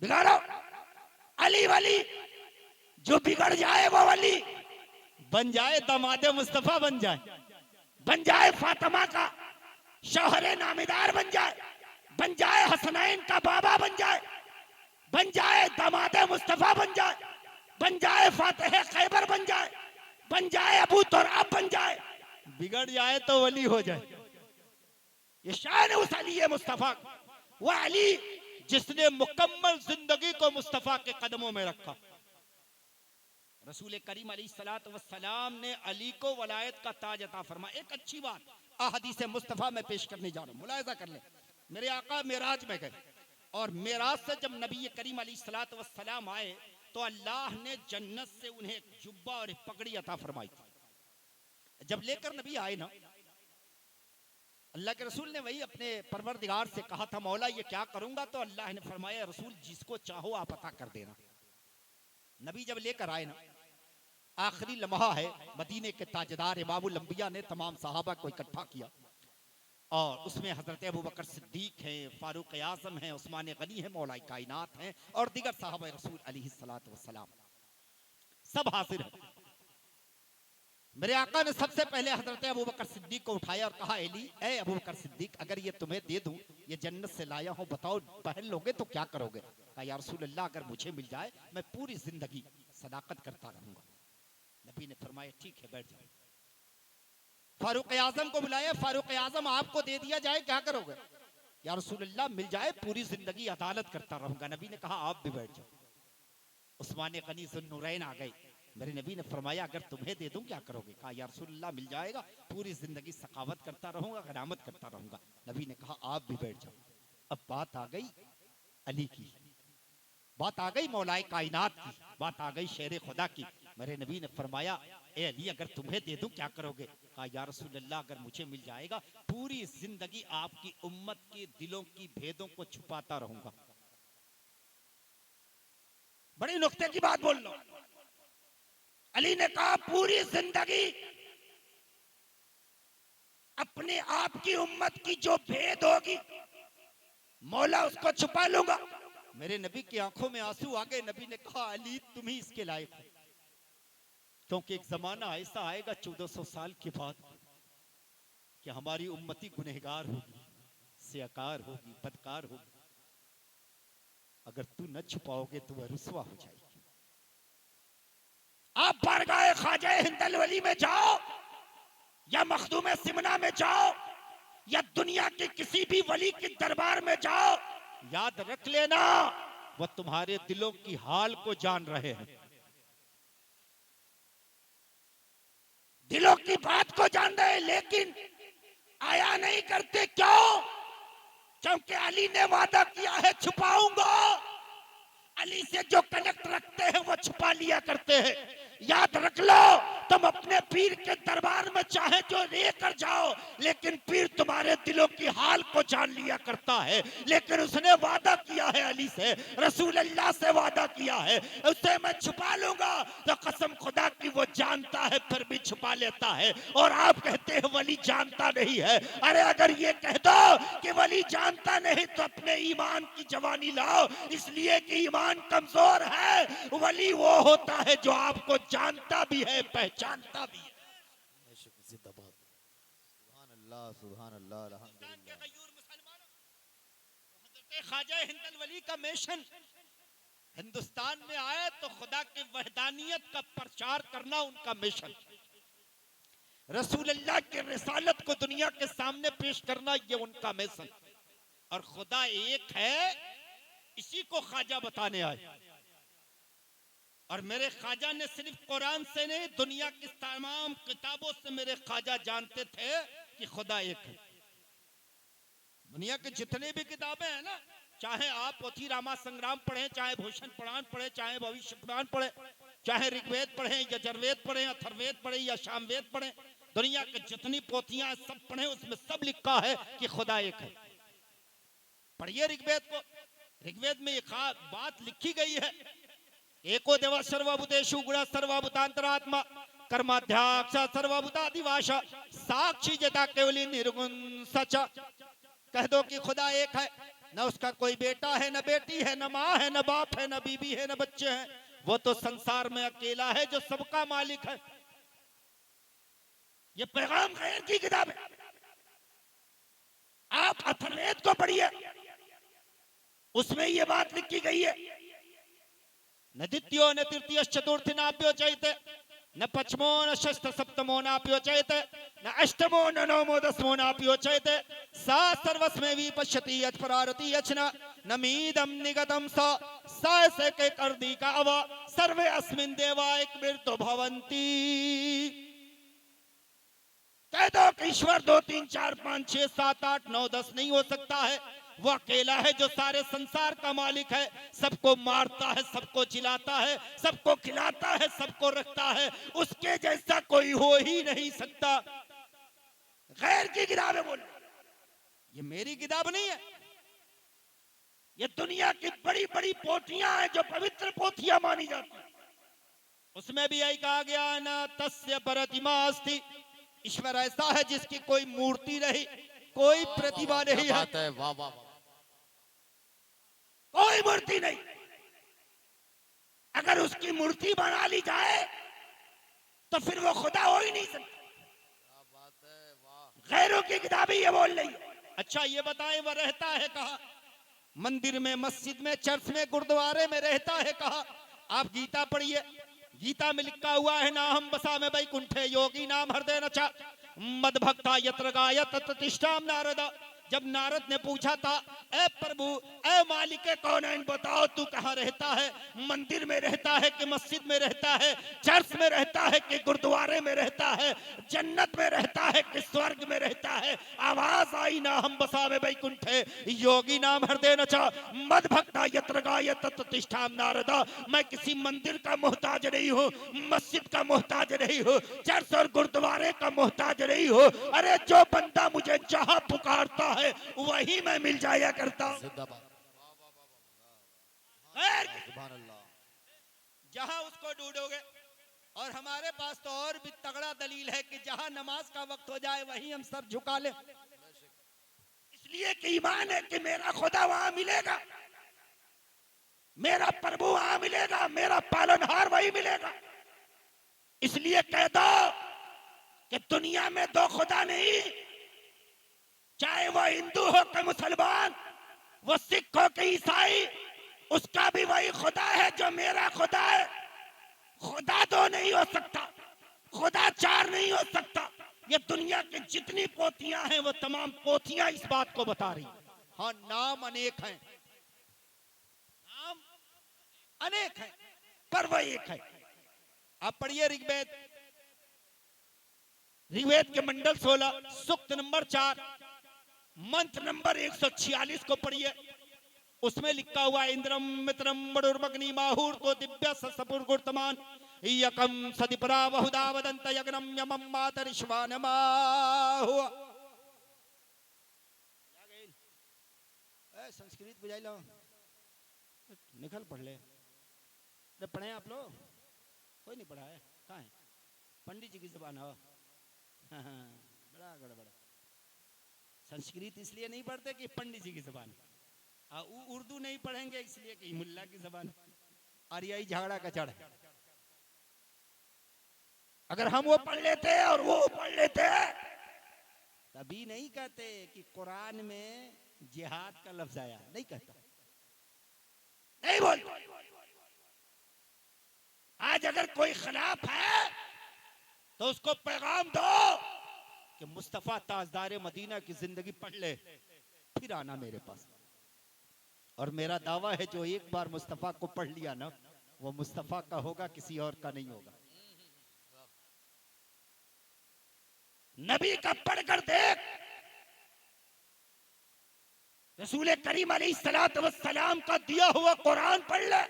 बिगाड़ो अली वली। जो बिगड़ जाए वो वली बन जाए, दामादे मुस्तफा बन जाए फातिमा का शौहरे नामीदार बन जाए हसनैन का बाबा बन जाए दामादे मुस्तफा बन जाए फातिह खैबर बन जाए अबू तुराब बन जाए। बिगड़ जाए तो वली हो जाए। ये शान है उस अली मुस्तफा, वह अली जिसने मुकम्मल जिंदगी को मुस्तफा के कदमों में रखा। रसूल करीम अलैहिस्सलातु वस्सलाम ने अली को वलायत का ताज अता फरमाया। एक अच्छी बात अहदीस मुस्तफा में पेश करने जा रहा हूं, मुलाहिजा कर ले। मेरे आका मेराज में गए और मेराज से जब नबी करीम अलैहिस्सलातु वस्सलाम आए तो अल्लाह ने जन्नत से उन्हें एक जुब्बा और एक पगड़ी अता फरमाई थी। जब लेकर नबी आए ना, अल्लाह के रसूल ने वही अपने परवरदिगार से कहा था, मौला ये क्या करूंगा? तो अल्लाह ने फरमाया, रसूल जिसको चाहो आप अता कर देना। नबी जब लेकर आए ना, आखिरी लम्हा है, मदीने के ताजदार इमामुल अंबिया ने तमाम सहाबा को इकट्ठा किया और उसमें हजरत अबू बकर सिद्दीक हैं, फारूक आजम हैं, उस्मान गनी है, मौलाए कायनात हैं और दीगर साहब रसूल अलैहिस्सलातु वस्सलाम सब हाजिर हैं। मेरे आका ने सबसे पहले हजरत अबू बकर सिद्दीक को उठाया और कहा, अली, ए अबू बकर सिद्दीक, अगर ये तुम्हें दे दूं, ये जन्नत से लाया हूं, बताओ पहन लोगे तो क्या करोगे? कहा, या रसूल अल्लाह, अगर मुझे मिल जाए मैं पूरी जिंदगी सदाकत करता रहूंगा। नबी ने फरमाया, ठीक है, बैठ जाओ। फारूक आजम को बुलाया, फारूक आजम, आपको दे दिया जाए क्या करोगे? या रसूल अल्लाह, मिल जाए पूरी जिंदगी अदालत करता रहूंगा। नबी ने कहा, आप भी बैठ जाओ। उस्मान गनी ज़ुन्नुरैन आ गए। मेरे नबी ने फरमाया, अगर तुम्हें दे दूं क्या करोगे? कहा, या रसूल अल्लाह, मिल जाएगा, पूरी जिंदगी सखावत करता रहूंगा, गनामत करता रहूंगा। नबी ने कहा, आप भी बैठ जाओ। अब बात आ गई अली की, बात आ गई मौलाए कायनात की, बात आ गई शेर खुदा की। मेरे नबी ने फरमाया, ए अली, अगर तुम्हें दे दूं क्या करोगे? कहा, या रसूल अल्लाह, अगर मुझे मिल जाएगा, पूरी जिंदगी आपकी उम्मत के दिलों की भेदों को छुपाता रहूंगा। बड़ी नुक्ते की बात बोल लो। अली ने कहा, पूरी जिंदगी अपने आप की उम्मत की जो भेद होगी, मौला उसको छुपा लूंगा। मेरे नबी की आंखों में आंसू आ गए। नबी ने कहा, अली, तुम ही इसके लायक हो, क्योंकि एक जमाना ऐसा आएगा 1400 साल के बाद कि हमारी उम्मती गुनहगार होगी, सियाकार होगी, बदकार होगी। अगर तू न छुपाओगे तो वह रुसवा हो जाएगी। आप बारगाह ख्वाजा हिंदल वली में जाओ, या मखदूम सिमना में जाओ, या दुनिया के किसी भी वली के दरबार में जाओ, याद रख लेना, वह तुम्हारे दिलों की हाल को जान रहे हैं, दिलों की बात को जान रहे हैं, लेकिन आया नहीं करते। क्यों? क्योंकि अली ने वादा किया है, छुपाऊंगा। अली से जो कनेक्ट रखते हैं वो छुपा लिया करते हैं। याद रख लो, तुम अपने पीर के दरबार में चाहे जो लेकर जाओ, लेकिन पीर तुम्हारे दिलों की हाल को जान लिया करता है। लेकिन उसने वादा किया है अली से, रसूल अल्लाह से वादा किया है, उसे मैं छुपा लूंगा। तो कसम खुदा की वो जानता है फिर भी छुपा लेता है। और आप कहते हैं वली जानता नहीं है। अरे अगर ये कह दो कि वली जानता नहीं तो अपने ईमान की जवानी लाओ, इसलिए कि ईमान कमजोर है। वली वो होता है जो आपको जानता भी है, पहचानता भी है। जिंदाबाद। सुभान अल्लाह, सुभान अल्लाह, अल्हम्दुलिल्लाह। ख्वाजा हिंदल वली का मिशन हिंदुस्तान में आया तो खुदा की वहदानियत का प्रचार करना उनका मिशन, रसूल अल्लाह की रिसालत को दुनिया के सामने पेश करना ये उनका मिशन। और खुदा एक है, इसी को ख्वाजा बताने आए। और मेरे ख्वाजा ने सिर्फ कुरान से नहीं, दुनिया की तमाम किताबों से मेरे ख्वाजा जानते थे कि खुदा एक है। दुनिया के जितने भी किताबें हैं ना, चाहे आप पोथी रामा संग्राम पढ़ें, चाहे भूषण पुराण पढ़ें, चाहे भविष्य पुराण पढ़ें, चाहे ऋग्वेद पढ़ें, यजुर्वेद पढ़ें, अथर्ववेद पढ़ें या सामवेद पढ़ें, दुनिया की जितनी पोथियां सब पढ़ें, उसमें सब लिखा है कि खुदा एक है। पढ़िए ऋग्वेद को, ऋग्वेद में एक बात लिखी गई है, एको देव सर्वभूतेषु गुण सर्वभूतांतरात्मा कर्माध्याक्ष सर्वभूतादिवास साक्षी जता केवली निर्गुण सच। कह दो कि खुदा एक है, न उसका कोई बेटा है, न बेटी है, न माँ है, न बाप है, न बीबी है, न बच्चे हैं। वो तो संसार में अकेला है जो सबका मालिक है। ये पैगाम खैर की किताब है। आप अथर्ववेद को पढ़िए, उसमें ये बात लिखी गई है, न द्वितीयो न तृतीय चतुर्थी नाप्यो चैते, न पचमो न षष्ठ सप्तमो नाप्यो चैते, न अष्टमो न नवमो दसमो नाप्यो चैते, सा सर्वस्मै विपश्यति यत्परारति यचना न मीदम निगतम सा से के कर्दी का अव सर्वे अस्मिन् देवा एक मृत्यु भवन्ति। कह दो कि ईश्वर 2 3 4 5 6 7 8 9 10 नहीं हो सकता है। वो अकेला है जो सारे संसार का मालिक है, सबको मारता है, सबको जिलाता है, सबको खिलाता है, सबको रखता है। उसके जैसा कोई हो ही नहीं सकता। गैर की किताबें बोल, ये मेरी किताब नहीं है, ये दुनिया की बड़ी बड़ी पोथियां हैं जो पवित्र पोथियां मानी जाती हैं। उसमें भी यही कहा गया, न तस्य प्रतिमास्ति, ईश्वर ऐसा है जिसकी कोई मूर्ति नहीं, कोई प्रतिभा नहीं है, वाह वाह, कोई मूर्ति नहीं। अगर उसकी मूर्ति बना ली जाए तो फिर वो खुदा हो ही नहीं सकता। गैरों की किताबें ये बोल रही है। अच्छा ये बताएं वो रहता है कहाँ? मंदिर में, मस्जिद में, चर्च में, गुरुद्वारे में रहता है कहाँ? आप गीता पढ़िए, गीता में लिखा हुआ है ना हम बसा में वैकुंठे योगी नाम हृदय नचा मद भक्ता यत्र गायत प्रतिष्ठाम नारदा। जब नारद ने पूछा था, ए प्रभु, ए मालिक कौन बताओ तू कहाँ रहता है? मंदिर में रहता है कि मस्जिद में रहता है? चर्च में रहता है कि गुरुद्वारे में रहता है? जन्नत में रहता है कि स्वर्ग में रहता है? आवाज आई ना हम बसा में वैकुंठे योगी नाम हृदय नचा मद भक्ता यत्र गायत प्रतिष्ठाम नारदा। मैं किसी मंदिर का मोहताज नहीं हूँ, मस्जिद का मोहताज नहीं हूँ, चर्च और गुरुद्वारे का मोहताज नहीं हूँ। अरे जो बंदा मुझे जहाँ पुकारता है वही मैं मिल जाया करता हूं। सुभान अल्लाह। जहां उसको ढूंढोगे। और हमारे पास तो और भी तगड़ा दलील है कि जहां नमाज का वक्त हो जाए वहीं हम सर झुका ले, इसलिए कि ईमान है कि मेरा खुदा वहां मिलेगा, मेरा प्रभु वहां मिलेगा, मेरा पालनहार वही मिलेगा। इसलिए कह दो कि दुनिया में दो खुदा नहीं, चाहे वो हिंदू हो कि मुसलमान, वो सिख हो कि ईसाई, उसका भी वही खुदा है जो मेरा खुदा है। खुदा दो नहीं हो सकता, खुदा चार नहीं हो सकता। ये दुनिया की जितनी पोथियां हैं वो तमाम पोथियां इस बात को बता रही। हाँ, नाम अनेक हैं, नाम अनेक हैं, पर वह एक है। आप पढ़िए ऋग्वेद, ऋग्वेद के मंडल 16 सूक्त नंबर 4 मंत्र नंबर 146 को पढ़िए। उसमें लिखा हुआ इंद्रम मित्रम मरुर्मग्नि माहुर को दिव्य ससपुर गुर्तमान यकम सदिपरा बहुधा वदंत यज्ञम यमम मातरिश्वानमाहु। संस्कृत बुझाई लो, निकल पढ़ ले। पढ़े आप लोग? कोई नहीं पढ़ा है? कहाँ है? पंडित जी की जुबान हो। बड़ा गड़बड़। संस्कृत इसलिए नहीं पढ़ते कि पंडित जी की जुबान, उर्दू नहीं पढ़ेंगे इसलिए कि मुल्ला की जुबान, और यही झगड़ा का जड़ है। अगर हम वो पढ़ लेते और वो पढ़ लेते तभी नहीं कहते कि कुरान में जिहाद का लफ्ज आया, नहीं कहता, नहीं बोलता। आज अगर कोई खिलाफ है तो उसको पैगाम दो कि मुस्तफा ताजदार मदीना की जिंदगी पढ़ ले, फिर आना मेरे पास। और मेरा दावा है जो एक बार मुस्तफा को पढ़ लिया ना, वो मुस्तफा का होगा, किसी और का नहीं होगा। नबी का पढ़कर देख, रसूल करीम अलैहिस्सलातु वस्सलाम का दिया हुआ कुरान पढ़ ले,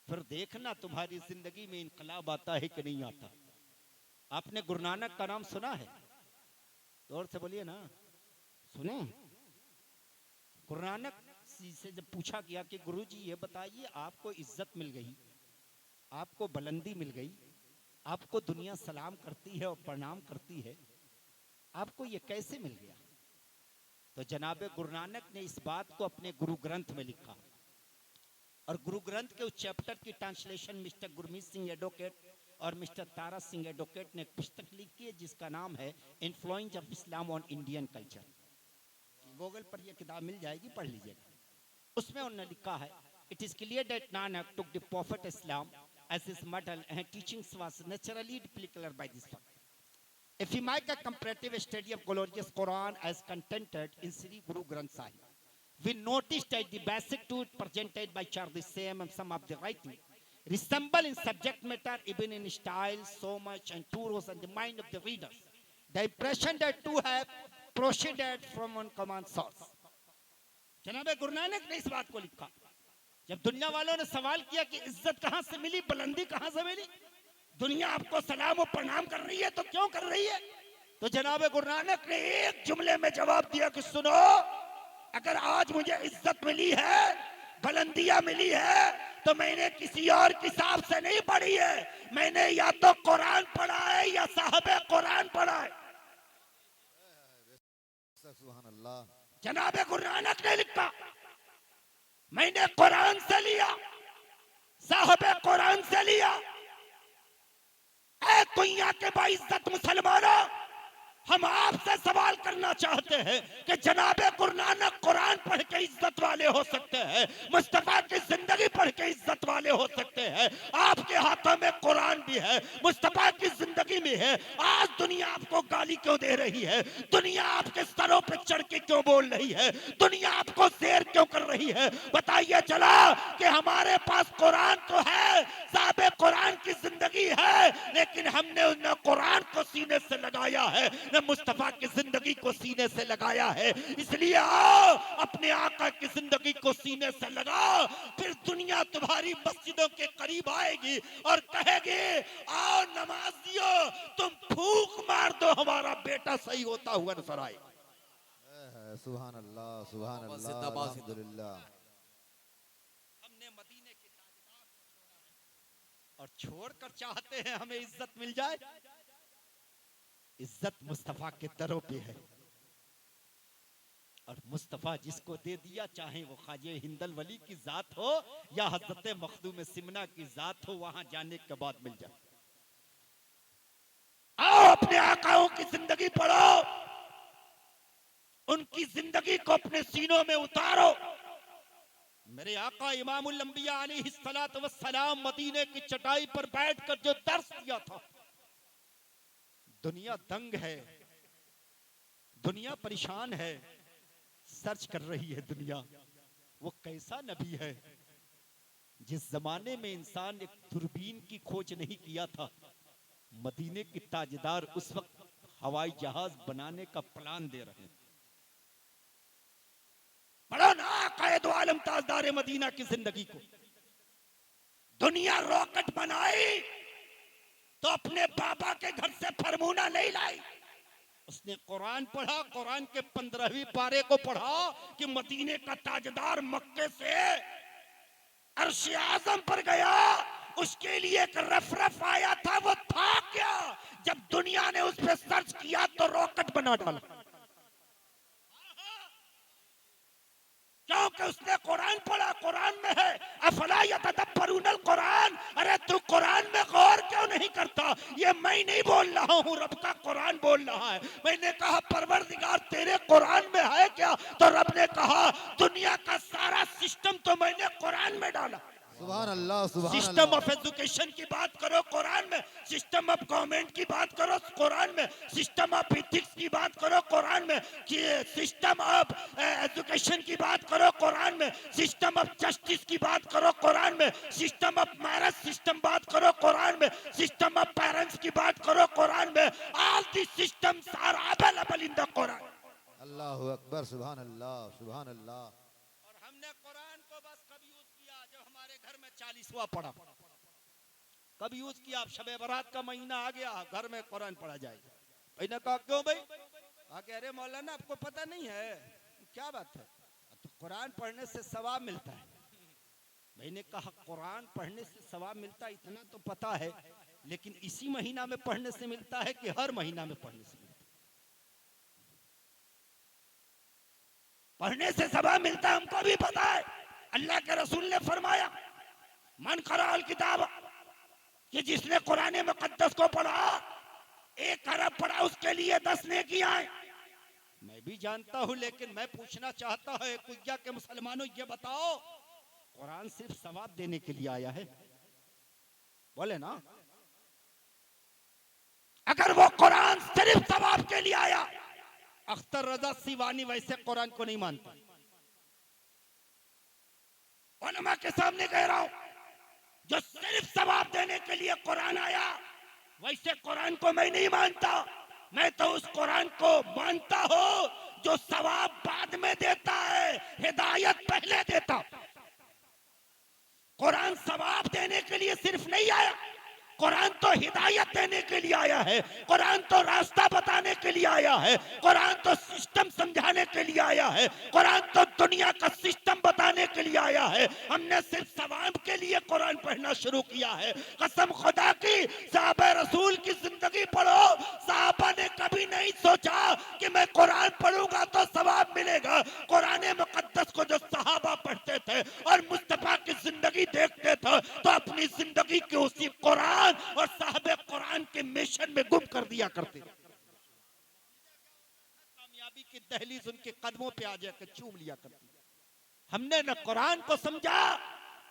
फिर देखना तुम्हारी जिंदगी में इनकलाब आता है कि नहीं आता। आपने गुरु नानक का नाम सुना है? जोर से बोलिए ना, सुने? गुरु नानक से जब पूछा गया कि गुरु जी ये बताइए, आपको इज्जत मिल गई, आपको बुलंदी मिल गई, आपको दुनिया सलाम करती है और प्रणाम करती है, आपको ये कैसे मिल गया? तो जनाब गुरु नानक ने इस बात को अपने गुरु ग्रंथ में लिखा। और गुरु ग्रंथ के उस चैप्टर की translation mister Gurmeet Singh advocate और मिस्टर तारा सिंह एडवोकेट ने एक पुस्तक लिखी है जिसका नाम है influence of Islam on Indian culture. Google पर यह किताब मिल जाएगी, पढ़ लीजिएगा। उसमें उन्होंने लिखा है, it is clear that Nanak took the profit Islam as his model and teachings was naturally applicable by this fact. If we make a comparative study of glorious Quran as contained in Sri Guru Granth Sahib, we noticed that the basic truth presented by the same and some of the writing resemble in subject matter, even in style, so much and two rows in the mind of the readers. The impression that two have proceeded from one common source. जनाब गुरु नानक ने इस बात को लिखा। जब दुनिया वालों ने सवाल किया कि इज्जत कहां से मिली, बुलंदी कहां से मिली, दुनिया आपको सलाम और प्रणाम कर रही है तो क्यों कर रही है? तो जनाब गुरु नानक ने एक जुमले में जवाब दिया कि सुनो, अगर आज मुझे इज्जत मिली है, बुलंदियां मिली है, तो मैंने किसी और किताब से नहीं पढ़ी है, मैंने या तो कुरान पढ़ा है या साहबे कुरान पढ़ा है। सुभान अल्लाह। जनाब गुरु नानक ने लिखा, मैंने कुरान से लिया, साहब कुरान से लिया। ऐ दुनिया के बाइज्जत मुसलमानों, हम आपसे सवाल करना चाहते हैं कि जनाबे गुरु नानक कुरान पढ़ के इज्जत वाले हो सकते हैं, मुस्तफा की जिंदगी पढ़ के इज्जत वाले हो सकते हैं। आपके हाथों में कुरान भी है, मुस्तफा की जिंदगी में है। आज दुनिया आपको गाली क्यों दे रही है? दुनिया आपके सरों पे चढ़ के क्यों बोल रही है? दुनिया आपको शेर क्यों कर रही है? बताइए चला कि हमारे पास कुरान तो है, साहब कुरान की जिंदगी है, लेकिन हमने उन्हें कुरान को सीने से लगाया है, ने मुस्तफा की जिंदगी को सीने से लगाया है। इसलिए आओ अपने आका की जिंदगी को सीने से लगाओ, फिर दुनिया तुम्हारी मस्जिदों के करीब आएगी और कहेगी आओ नमाजियो तुम फूंक मार दो, हमारा बेटा सही होता हुआ नजर आए। सुभान अल्लाह, सुभान अल्लाह, जिंदाबाद, अल्हम्दुलिल्लाह। हमने मदीने के ताजदार को छोड़ा है और छोड़कर चाहते हैं हमें इज्जत मिल जाए। इज्जत मुस्तफा के दरों पे है और मुस्तफा जिसको दे दिया, चाहे वो ख्वाजा हिंदल वली की जात हो या हजरत मखदूम सिमना की जात हो, वहां जाने के बाद मिल जाए। आओ अपने आकाओं की जिंदगी पढ़ो, उनकी जिंदगी को अपने सीनों में उतारो। मेरे आका इमामुल अंबिया अलैहिस्सलातु वस्सलाम मदीने की चटाई पर बैठकर जो दर्स दिया था, दुनिया दंग है, दुनिया परेशान है, सर्च कर रही है दुनिया वो कैसा नबी है जिस जमाने में इंसान एक दूरबीन की खोज नहीं किया था, मदीने की ताजदार उस वक्त हवाई जहाज बनाने का प्लान दे रहे हैं। पढ़ो ना कायद आलम ताजदार मदीना की जिंदगी को। दुनिया रॉकेट बनाई तो अपने बाबा के घर से फरमूना नहीं लाई, उसने कुरान पढ़ा, कुरान के 15वीं पारे को पढ़ा कि मदीने का ताजदार मक्के से अर्श आजम पर गया, उसके लिए एक रफ आया था, वो था क्या? जब दुनिया ने उस पर सर्च किया तो रॉकेट बना डाला, क्योंकि उसने कुरान पढ़ा। कुरान में है अफला यतदब्बरूनल कुरान, अरे तू कुरान में गौर क्यों नहीं करता? ये मैं नहीं बोल रहा हूँ, रब का कुरान बोल रहा है। मैंने कहा परवरदिगार तेरे कुरान में है क्या? तो रब ने कहा दुनिया का सारा सिस्टम तो मैंने कुरान में डाला। सुभान अल्लाह, सुभान सिस्टम अल्लाह। ऑफ एजुकेशन की बात करो कुरान में, सिस्टम ऑफ गवर्नमेंट की बात करो कुरान में, सिस्टम ऑफ इथिक्स की बात करो कुरान में, कि सिस्टम ऑफ एजुकेशन की बात करो कुरान में, सिस्टम ऑफ जस्टिस की बात करो कुरान में, सिस्टम ऑफ मैरिज सिस्टम बात करो कुरान में, सिस्टम ऑफ पेरेंट्स की बात करो कुरान में। All the systems are available in the Quran. अल्लाहु अकबर, सुभान अल्लाह, सुभान अल्लाह। और हमने कुरान को बस कभी यूज किया जब हमारे घर में 40वां पढ़ा, कभी यूज किया। अब शबे बारात का महीना आ गया, घर में कुरान पढ़ा जाएगा। मैंने कहा क्यों भाई? आगे अरे मौलाना आपको पता नहीं है क्या बात है? तो कुरान पढ़ने से सवाब मिलता है। मैंने कहा कुरान पढ़ने से सवाब मिलता है इतना तो पता है, लेकिन इसी महीना में पढ़ने से मिलता है कि हर महीना में पढ़ने से मिलता है? पढ़ने से सवाब मिलता है हमको भी पता है। अल्लाह के रसूल ने फरमाया मन कराल किताब, कि जिसने कुरान मुकद्दस को पढ़ा 1 अरब पढ़ा उसके लिए 10 नेकियां हैं। मैं भी जानता हूं, लेकिन मैं पूछना चाहता हूं कुइया के मुसलमानों, ये बताओ कुरान सिर्फ सवाब देने के लिए आया है? बोले ना। अगर वो कुरान सिर्फ सवाब के लिए आया, अख्तर रजा सिवानी वैसे कुरान को नहीं मानता। उलमा के सामने कह रहा हूं, जो सिर्फ सवाब देने के लिए कुरान आया, वैसे कुरान को मैं नहीं मानता। मैं तो उस कुरान को मानता हूं जो सवाब बाद में देता है, हिदायत पहले देता। कुरान सवाब देने के लिए सिर्फ नहीं आया, कुरान तो हिदायत देने के लिए आया है, कुरान तो रास्ता बताने के लिए आया है, कुरान तो सिस्टम समझाने के लिए आया है, कुरान तो दुनिया का सिस्टम बताने के लिए आया है। हमने सिर्फ सवाब के लिए कुरान पढ़ना शुरू किया है। कसम खुदा की, साहबा रसूल की जिंदगी पढ़ो, साहबा ने कभी नहीं सोचा कि मैं कुरान पढ़ूंगा तो सवाब मिलेगा। कुरान मुकद्दस को जो सहाबा पढ़ते थे और मुस्तफा की जिंदगी जिंदगी देखते थे तो अपनी जिंदगी के उसी कुरान और साहब कुरान के मिशन में गुम कर दिया करते थे। कामयाबी की दहलीज उनके कदमों पे आ जाकर चूम लिया करती। हमने न कुरान को समझा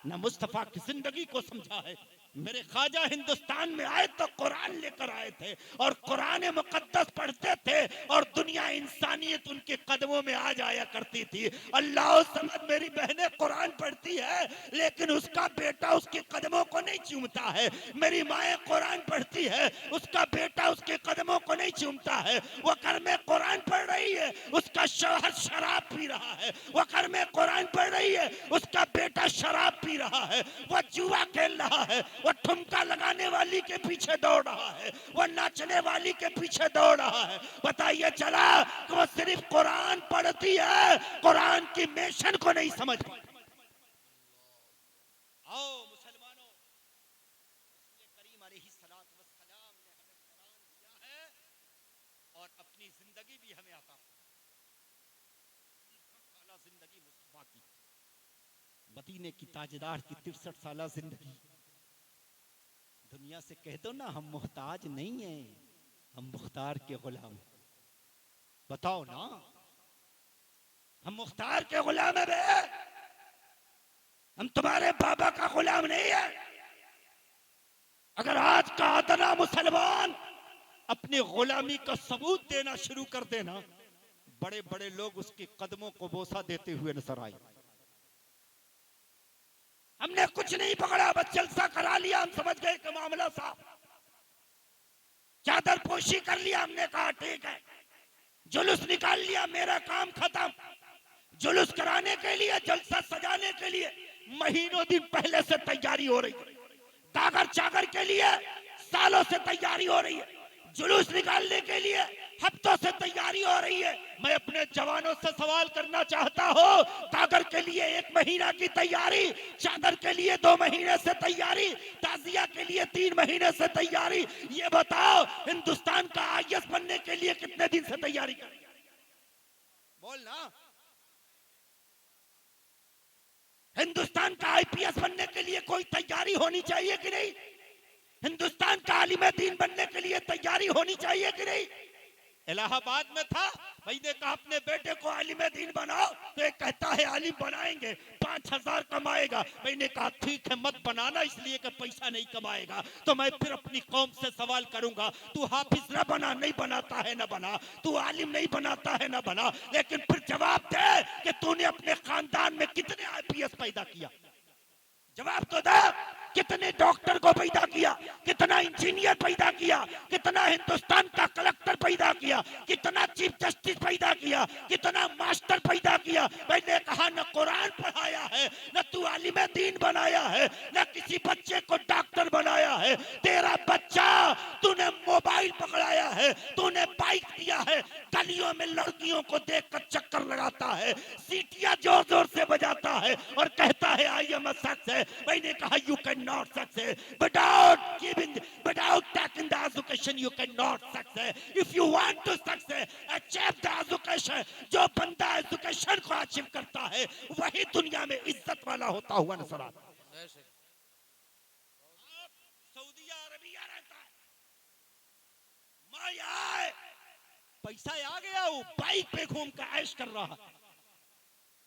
न मुस्तफा की जिंदगी को समझा है। मेरे ख्वाजा हिंदुस्तान में आए तो कुरान लेकर आए थे और कुरान मुकद्दस पढ़ते थे और दुनिया इंसानियत उनके कदमों में आ जाया करती थी। अल्लाह समझ मेरी बहनें कुरान पढ़ती है लेकिन उसका बेटा उसके कदमों को नहीं चूमता है। मेरी माएँ कुरान पढ़ती है, उसका बेटा उसके कदमों को नहीं चूमता है। वो घर में कुरान पढ़ रही है, उसका शौहर शराब पी रहा है। वो घर में कुरान पढ़ रही है, उसका बेटा शराब पी रहा है। वो जुआ खेल रहा है, वो ठुमका लगाने वाली के पीछे दौड़ रहा है, वो नाचने वाली के पीछे दौड़ रहा है। बताइए चला कि वो सिर्फ कुरान पढ़ती है, कुरान की मिशन को नहीं समझ पाती। आओ मुसलमानों, रसूल करीम अलैहिस्सलातु वस्सलाम ने हमें कुरान दिया है और अपनी जिंदगी भी हमें अता साला जिंदगी मुस्तफा की, मदीने की ताजदार की 63 साला जिंदगी। दुनिया से कह दो ना हम मोहताज नहीं हैं, हम मुख्तार के गुलाम। बताओ ना, हम मुख्तार के गुलाम है बे, हम तुम्हारे बाबा का गुलाम नहीं है। अगर आज का अदना मुसलमान अपनी गुलामी का सबूत देना शुरू कर देना, बड़े बड़े लोग उसके कदमों को बोसा देते हुए नजर आए। हमने कुछ नहीं पकड़ा, बस जलसा करा लिया, हम समझ गए कि मामला साफ। चादर पोशी कर लिया, हमने कहा ठीक है। जुलूस निकाल लिया, मेरा काम खत्म। जुलूस कराने के लिए, जलसा सजाने के लिए महीनों दिन पहले से तैयारी हो रही है। दागर चागर के लिए सालों से तैयारी हो रही है। जुलूस निकालने के लिए हफ्तों से तैयारी हो रही है। मैं अपने जवानों से सवाल करना चाहता हूँ, दागर के लिए 1 महीना की तैयारी, चादर के लिए 2 महीने से तैयारी, ताजिया के लिए 3 महीने से तैयारी। ये बताओ हिंदुस्तान का आईएएस बनने के लिए कितने दिन से तैयारी करें? बोल ना। हिंदुस्तान का आईपीएस बनने के लिए कोई तैयारी होनी चाहिए कि नहीं? हिंदुस्तान का आलिम दीन बनने के लिए तैयारी होनी चाहिए कि नहीं? इलाहाबाद में था, मैंने कहा अपने बेटे को आलिम दीन बनाओ, तो एक कहता है आलिम बनाएंगे 5000 कमाएगा। मैंने कहा ठीक है मत बनाना, इसलिए कि पैसा नहीं कमाएगा। तो मैं फिर अपनी कौम से सवाल करूंगा, तू हाफिज न बना, नहीं बनाता है न बना, तू आलिम नहीं बनाता है न बना, लेकिन फिर जवाब दे कि तूने अपने खानदान में कितने आईपीएस पैदा किया? जवाब तो दे, कितने डॉक्टर को पैदा किया, कितना इंजीनियर पैदा किया, कितना हिंदुस्तान का कलेक्टर पैदा किया, कितना चीफ जस्टिस पैदा किया, कितना मास्टर पैदा किया। मैंने कहा न कुरान पढ़ाया है, न तू आलिम दीन बनाया है, न किसी बच्चे को डॉक्टर बनाया है। तेरा बच्चा तूने मोबाइल पकड़ाया है, तूने बाइक दिया है, गलियों में लड़कियों को देखकर चक्कर लगाता है, सीटियां जोर जोर से बजाता है और कहता है आई एम अ सक्सेस। मैंने कहा you cannot success without taking the education, you cannot success. If you want to success, achieve the education. जो बंदा एजुकेशन को अचीव करता है वही दुनिया में इज्जत वाला होता हुआ नजर आता है। सऊदी अरबिया रहता है, माया पैसा आ गया, वो बाइक पे घूम कर ऐश कर रहा,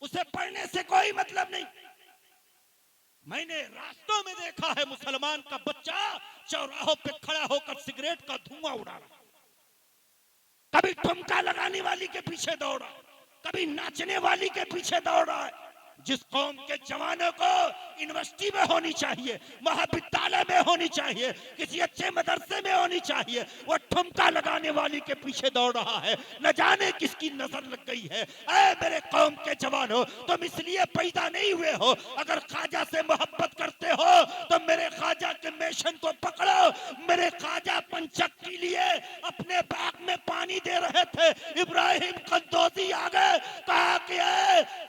उसे पढ़ने से कोई मतलब नहीं। मैंने रास्तों में देखा है मुसलमान का बच्चा चौराहों पे खड़ा होकर सिगरेट का धुआं उड़ा रहा, कभी ठुमका लगाने वाली के पीछे दौड़ रहा, कभी नाचने वाली के पीछे दौड़ रहा है। जिस कौम के जवानों को यूनिवर्सिटी में होनी चाहिए, महाविद्यालय में होनी चाहिए, किसी अच्छे मदरसे में होनी चाहिए, वो ठुमका लगाने वाली के पीछे दौड़ रहा है। न जाने किसकी नजर लग गई है। ऐ मेरे कौम के जवानों, तुम इसलिए पैदा नहीं हुए हो। अगर ख्वाजा से मोहब्बत करते हो तो मेरे ख्वाजा के मिशन को पकड़ो। मेरे ख्वाजा पंचक के लिए अपने बाग में पानी दे रहे थे, इब्राहिम कंदोजी आ गए, कहा कि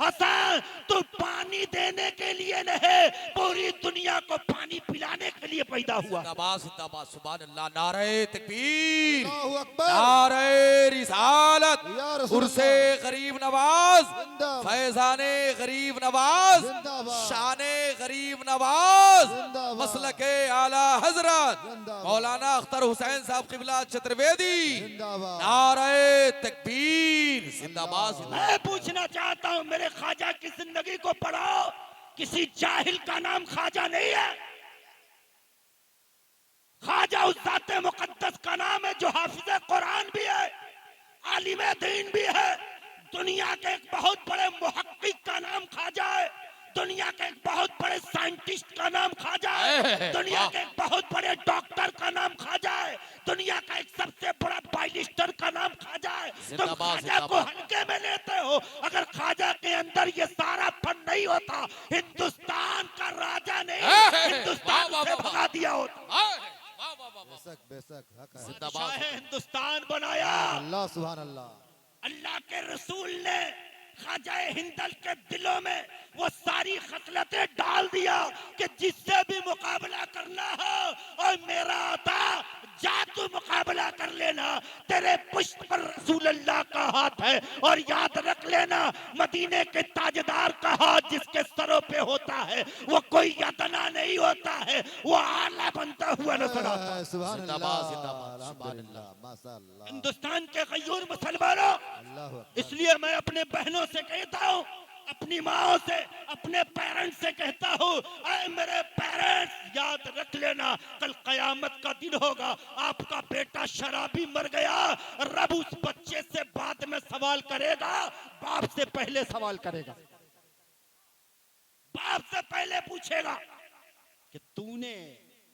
हसन तू पानी देने के लिए कौन है? पूरी दुनिया को पानी पिलाने के लिए पैदा हुआ। जिंदाबाद जिंदाबाद सुभान अल्लाह। नारे तकबीर, अल्लाहु अकबर। नारे रिसालत, या रसूल उर्से अल्लाह। गरीब नवाज, जिंदाबाद। फैजाने गरीब नवाज, जिंदाबाद। शाने गरीब नवाज, जिंदाबाद। मसलके आला हजरत जिंदाबाद। मौलाना अख्तर हुसैन साहब किबला चतुर्वेदी। जिंदाबाद। नारे तकबीर, जिंदाबाद जिंदाबाद। मैं पूछना चाहता हूं, मेरे ख्वाजा की जिंदगी को पढ़ाओ, किसी जाहिल का नाम ख्वाजा नहीं है। ख्वाजा उस जाते मुकद्दस का नाम है जो हाफिज कुरान भी है, आलिम दीन भी है। दुनिया के एक बहुत बड़े मुहक्किक का नाम ख्वाजा है, दुनिया के एक बहुत बड़े साइंटिस्ट का नाम ख्वाजा है, दुनिया के एक बहुत बड़े डॉक्टर का नाम ख्वाजा है, दुनिया का एक सबसे बड़ा बाइलिस्टर का नाम ख्वाजा है। तुम जिंदाबाद, ख्वाजा को हल्के में लेते हो। अगर ख्वाजा के अंदर ये सारा फन नहीं होता, हिंदुस्तान का राजा ने हिंदुस्तान वाह, से वाह, भगा दिया होता। बेशक बेशक हक है। जिंदाबाद। शाह हिंदुस्तान बनाया। अल्लाह सुभान अल्लाह। अल्लाह के रसूल ने ख्वाजा हिंदल के दिलों में वो सारी खसलतें डाल दिया कि जिससे भी मुकाबला करना हो, और मेरा आता जा तू मुकाबला कर लेना, तेरे पुष्ट पर रसूल अल्लाह का हाथ है। और याद रख लेना, मदीने के ताजदार का हाथ जिसके सरों पे होता है वो कोई यतना नहीं होता है, वो आला बनता हुआ नजर आता है। सुभान जिंदाबाद, अल्लाह। जिंदाबाद, अल्हम्दुलिल्लाह माशाअल्लाह। हिंदुस्तान के गयूर मुसलमानों, अल्लाहु अकबर। इसलिए मैं अपने बहनों से कहता हूँ, अपनी माओ से, अपने पेरेंट्स से कहता हूँ, ऐ मेरे पेरेंट्स, याद रख लेना, कल कयामत का दिन होगा, आपका बेटा शराबी मर गया, रब उस बच्चे से बाद में सवाल करेगा, बाप से पहले सवाल करेगा। बाप से पहले पूछेगा कि तूने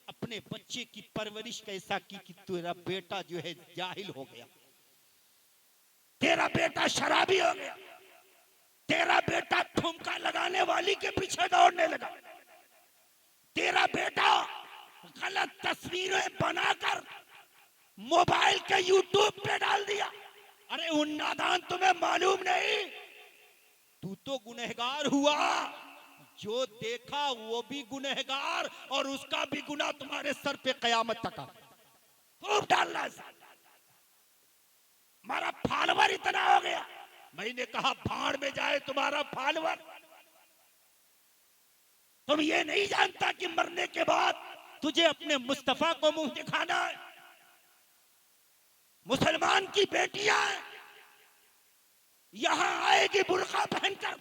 अपने बच्चे की परवरिश कैसा की कि तेरा बेटा जो है जाहिल हो गया, तेरा बेटा शराबी हो गया, तेरा बेटा ठुमका लगाने वाली के पीछे दौड़ने लगा, तेरा बेटा गलत तस्वीरें बनाकर मोबाइल के यूट्यूब पे डाल दिया। अरे उन नादान तुम्हें मालूम नहीं, तू तो गुनहगार हुआ, जो देखा वो भी गुनहगार, और उसका भी गुनाह तुम्हारे सर पे कयामत तक आ। खूब डालना है। हमारा फॉलोवर इतना हो गया, मैंने कहा भाड़ में जाए तुम्हारा फॉलोवर। तुम ये नहीं जानता कि मरने के बाद तुझे अपने मुस्तफा को मुंह दिखाना है। मुसलमान की बेटियां यहां आएगी बुर्का पहनकर,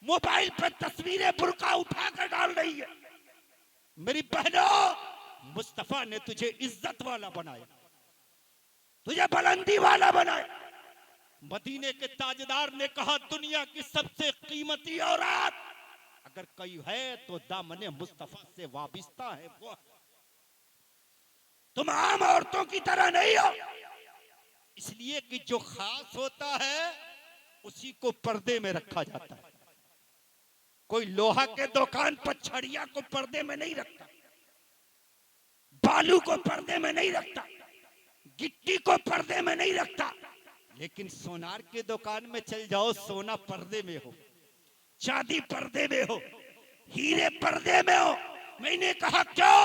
मोबाइल पर तस्वीरें बुर्का उठाकर डाल रही है। मेरी बहनों, मुस्तफा ने तुझे इज्जत वाला बनाया, तुझे बुलंदी वाला बनाया। मदीने के ताजदार ने कहा, दुनिया की सबसे कीमती औरत अगर कोई है तो दामने मुस्तफा से वाबिस्ता है वो। तुम आम औरतों की तरह नहीं हो, इसलिए कि जो खास होता है उसी को पर्दे में रखा जाता है। कोई लोहा के दुकान पर छड़िया को पर्दे में नहीं रखता, बालू को पर्दे में नहीं रखता, गिट्टी को पर्दे में नहीं रखता। लेकिन सोनार के दुकान में चल जाओ, सोना पर्दे में हो, चांदी पर्दे में हो, हीरे पर्दे में हो। मैंने कहा क्यों?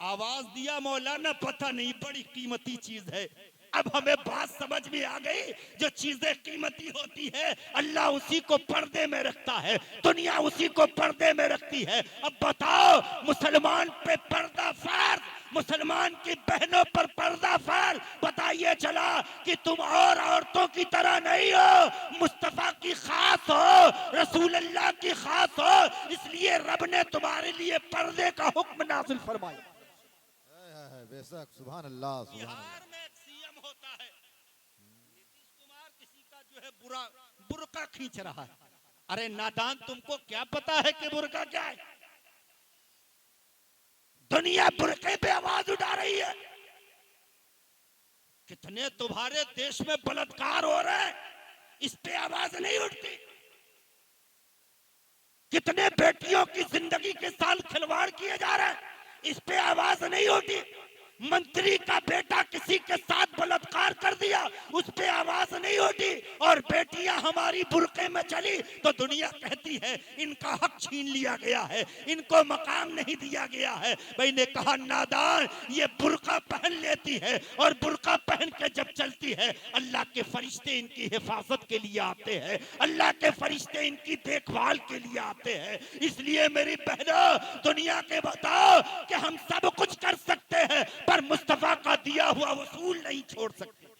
आवाज दिया मौलाना, पता नहीं, बड़ी कीमती चीज है। अब हमें बात समझ में आ गई, जो चीजें कीमती होती है अल्लाह उसी को पर्दे में रखता है, दुनिया उसी को पर्दे में रखती है। अब बताओ, मुसलमान पे पर्दा फर्ज, मुसलमान की बहनों पर पर्दा फर्ज। बताइए चला कि तुम और औरतों की तरह नहीं हो, मुस्तफा की खास हो, रसूल अल्लाह की खास हो, इसलिए रब ने तुम्हारे लिए पर्दे का हुक्म नाज़िल फरमाया। बेशक सुभान अल्लाह सुभान अल्लाह। बिहार में एक सीएम होता है, नीतीश कुमार, किसी का जो है बुर्का खींच रहा है। अरे नादान, तुमको क्या पता है कि बुर्का क्या है? दुनिया बुर्के पे आवाज उठा रही है। कितने तुम्हारे देश में बलात्कार हो रहे हैं, इस पे आवाज नहीं उठती। कितने बेटियों की जिंदगी के साथ खिलवाड़ किए जा रहे हैं, इस पे आवाज नहीं उठी। मंत्री का बेटा किसी के साथ बलात्कार कर दिया, उस पे आवाज नहीं उठी। होती और बेटियां हमारी बुर्के में चली तो दुनिया कहती है इनका हक छीन लिया गया है, इनको मकाम नहीं दिया गया है। मैंने कहा नादान, ये बुर्का पहन लेती है और बुर्का पहन के जब चलती है अल्लाह के फरिश्ते इनकी हिफाजत के लिए आते हैं, अल्लाह के फरिश्ते इनकी देखभाल के लिए आते हैं। इसलिए मेरी बहनों, दुनिया के बताओ कि हम सब कुछ कर सकते हैं पर मुस्तफा का दिया हुआ वसूल नहीं छोड़ सकते।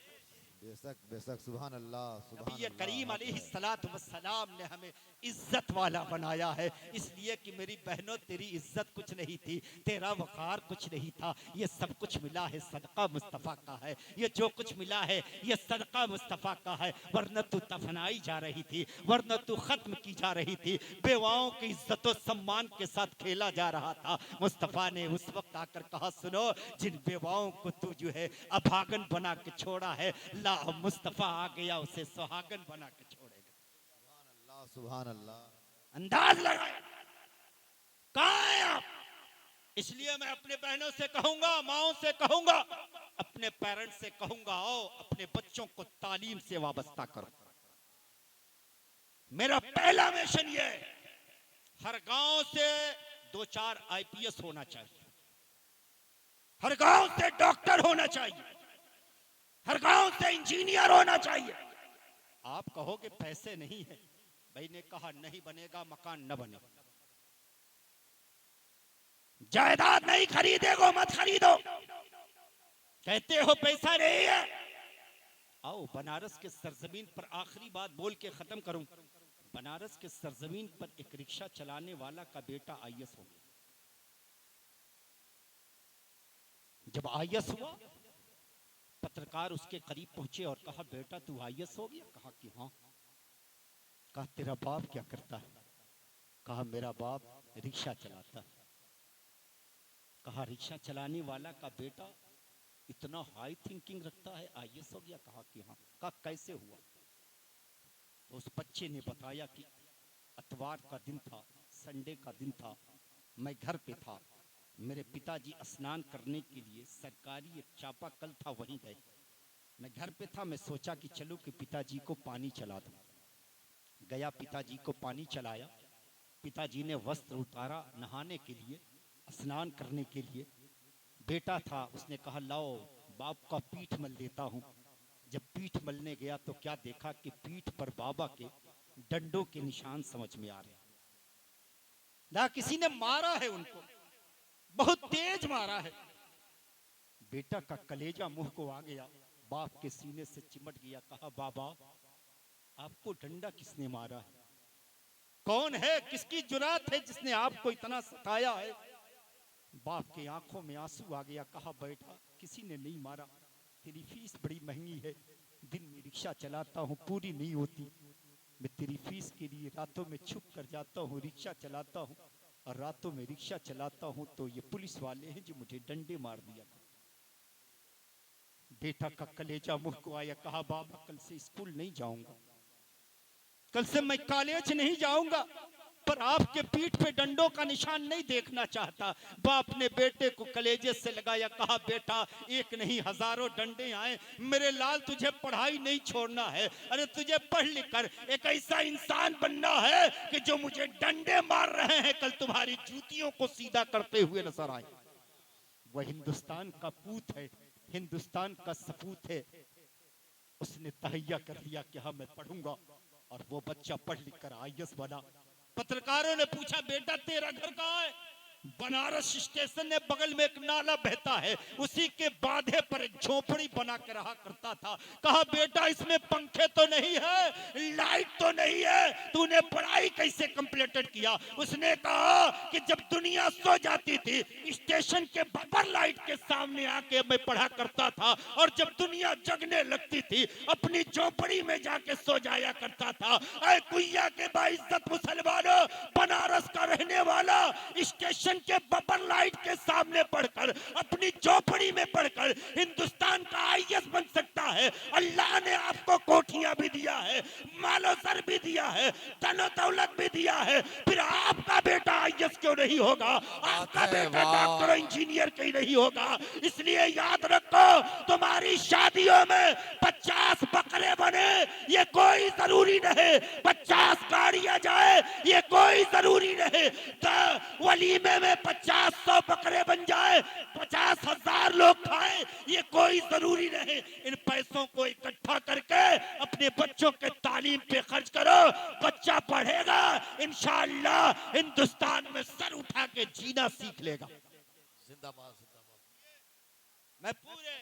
बेशक बेशक, सुभान अल्लाह सुभान नबी अल्लाह। करीम अलैहिस्सलातु वस्सलाम ने हमें इज्जत वाला बनाया है, इसलिए कि मेरी बहनों तेरी इज्जत कुछ नहीं थी, तेरा वकार कुछ नहीं था, ये सब कुछ मिला है सदका मुस्तफ़ा का है। ये जो कुछ मिला है ये सदका मुस्तफ़ा का है, वरना तू दफनाई जा रही थी, वरना तू खत्म की जा रही थी, बेवाओं की इज्जत और सम्मान के साथ खेला जा रहा था। मुस्तफ़ा ने उस वक्त आकर कहा, सुनो, जिन बेवाओं को तू जो है अभागन बना के छोड़ा है, ला मुस्तफ़ा आ गया उसे सुहागन बना के छोड़ेगा। सुभान अल्लाह। अंदाज लगाए कहाँ हैं आप? इसलिए मैं अपने बहनों से कहूंगा, माओ से कहूंगा, अपने पेरेंट्स से कहूंगा, आओ अपने बच्चों को तालीम से वाबस्ता करो। मेरा पहला मिशन ये है, हर गांव से 2-4 IPS होना चाहिए, हर गांव से डॉक्टर होना चाहिए, हर गांव से इंजीनियर होना चाहिए। आप कहोगे पैसे नहीं है, भाई ने कहा नहीं बनेगा मकान न बनेगा, जायदाद नहीं खरीदेगो मत खरीदो, कहते हो पैसा नहीं है। आओ बनारस के सरजमीन पर आखिरी बात बोल के खत्म करूं। बनारस के सरजमीन पर एक रिक्शा चलाने वाला का बेटा IAS हो गया। जब IAS हुआ, पत्रकार उसके करीब पहुंचे और कहा, बेटा तू IAS हो गया? कहा कि हाँ। कहा तेरा बाप क्या करता है? कहा मेरा बाप रिक्शा चलाता है। कहा रिक्शा चलाने वाला का बेटा इतना हाई थिंकिंग रखता है, IAS हो गया? कहा कि हाँ। कहा कैसे हुआ? तो उस बच्चे ने बताया कि अतवार का दिन था, संडे का दिन था, मैं घर पे था, मेरे पिताजी स्नान करने के लिए सरकारी एक चापाकल था वहीं गए, मैं घर पे था, मैं सोचा कि चलो कि पिताजी को पानी चला दूं। गया, पिताजी को पानी चलाया, पिताजी ने वस्त्र उतारा नहाने के लिए, स्नान करने के लिए। बेटा था, उसने कहा लाओ बाप का पीठ मल देता हूँ। जब पीठ मलने गया तो क्या देखा कि पीठ पर बाबा के डंडों के निशान समझ में आ रहे, ना किसी ने मारा है उनको, बहुत तेज मारा है। बेटा का कलेजा मुंह को आ गया, बाप के सीने से चिमट गया। कहा बाबा आपको डंडा किसने मारा है? कौन है, किसकी जुरात है जिसने आपको इतना सताया है? बाप की आंखों में आंसू आ गया। कहा बेटा किसी ने नहीं मारा, तेरी फीस बड़ी महंगी है, दिन में रिक्शा चलाता हूँ पूरी नहीं होती, मैं तेरी फीस के लिए रातों में छुप कर जाता हूँ, रिक्शा चलाता हूँ, और रातों में रिक्शा चलाता हूँ तो ये पुलिस वाले हैं जो मुझे डंडे मार दिया। बेटा का कलेजा मुंह को आया। कहा बाबा कल से स्कूल नहीं जाऊंगा, कल से मैं कॉलेज नहीं जाऊंगा, पर आपके पीठ पे डंडों का निशान नहीं देखना चाहता। बाप ने बेटे को कलेजे से लगाया। कहा बेटा एक नहीं हजारों डंडे आए, मेरे लाल तुझे पढ़ाई नहीं छोड़ना है, अरे तुझे पढ़ लिख कर एक ऐसा इंसान बनना है कि जो मुझे डंडे मार रहे हैं कल तुम्हारी जूतियों को सीधा करते हुए नजर आए। वह हिंदुस्तान का पूत है, हिंदुस्तान का सपूत है। उसने तहैया कर लिया कि हाँ मैं पढ़ूंगा, और वो बच्चा पढ़ लिख कर IAS बना। पत्रकारों ने पूछा बेटा तेरा घर कहाँ है? बनारस स्टेशन ने बगल में एक नाला बहता है, उसी के बाधे पर एक झोपड़ी बना के रहा करता था। कहा बेटा इसमें पंखे तो नहीं है, लाइट तो नहीं है, तूने पढ़ाई कैसे कंप्लीटेड किया? उसने कहा कि जब दुनिया सो जाती थी स्टेशन के बबर लाइट के सामने आके मैं पढ़ा करता था, और जब दुनिया जगने लगती थी अपनी झोपड़ी में जाके सो जाया करता था। ऐ कुइया के बाइज्जत मुसलमानों, बनारस का रहने वाला स्टेशन दुश्मन के बबर लाइट के सामने पढ़कर, अपनी चौपड़ी में पढ़कर हिंदुस्तान का आईएएस बन सकता है। अल्लाह ने आपको कोठियां भी दिया है, मालो सर भी दिया है, धनो दौलत भी दिया है, फिर आपका बेटा आईएएस क्यों नहीं होगा? आपका बेटा डॉक्टर इंजीनियर क्यों नहीं होगा? इसलिए याद रखो, तुम्हारी शादियों में 50 बकरे बने ये कोई जरूरी नहीं, 50 गाड़ियां जाए ये कोई जरूरी नहीं, वलीमे में 50-100 बकरे बन जाए, 50,000 लोग खाए ये कोई जरूरी नहीं। इन पैसों को इकट्ठा करके अपने बच्चों के तालीम पे खर्च करो, बच्चा पढ़ेगा इंशाअल्लाह हिंदुस्तान में सर उठा के जीना सीख लेगा। जिंदाबाद जिंदाबाद। मैं पूरे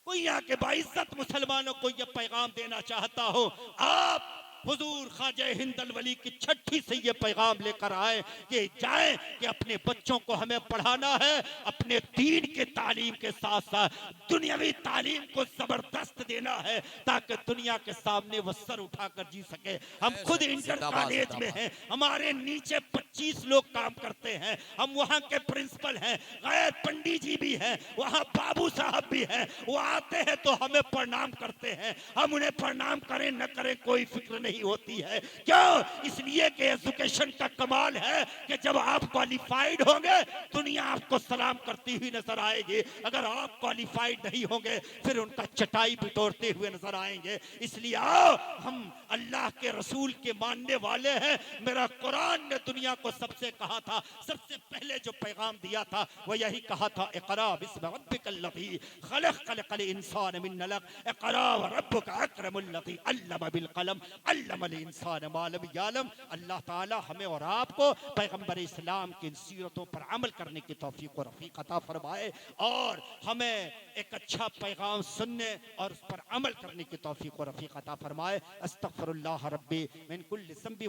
कुइया के बाइज्जत मुसलमानों को यह पैगाम देना चाहता हूं, आप हुजूर ख्वाजा हिंद अल वली की छठी से ये पैगाम लेकर आए कि जाएं कि अपने बच्चों को हमें पढ़ाना है, अपने दीन के तालीम के साथ साथ दुनियावी तालीम को जबरदस्त देना है ताकि दुनिया के सामने वो सर उठाकर जी सके। हम खुद इंटर कॉलेज में हैं, हमारे नीचे 25 लोग काम करते हैं, हम वहाँ के प्रिंसिपल हैं, गैर पंडित जी भी हैं, वहाँ बाबू साहब भी हैं, वो आते हैं तो हमें प्रणाम करते हैं, हम उन्हें प्रणाम करें न करें कोई फिक्र नहीं होती है। क्यों? इसलिए कि एजुकेशन का कमाल है कि जब आप क्वालिफाइड होंगे दुनिया आपको सलाम करती हुई नजर आएगी, अगर आप क्वालिफाइड नहीं होंगे फिर उनका चटाई बिटोरते हुए नजर आएंगे। इसलिए आओ, हम अल्लाह के रसूल के मानने वाले हैं। मेरा कुरान ने दुनिया को सबसे कहा था, सबसे पहले जो पैगाम दिया था वो यही कहा था, इक़रा बिस्मि रब्बिकल लज़ी खलक़ल इंसान मिन अलक़, इक़रा व रब्बुका अकरमुल लज़ी अल्लम बिल कलम अल्लमल इंसान मा लम यअलम। अल्लाह ताला हमें और आपको पैगंबर इस्लाम की सीरतों पर अमल करने की तौफीक और रफ़ीक अता फरमाए और हमें एक अच्छा पैगाम सुनने और उस पर अमल करने की तौफीक और रफ़ीक अता फरमाए। अस्तगफिरुल्लाह रब्बी मिन कुल्लि ज़ंबि।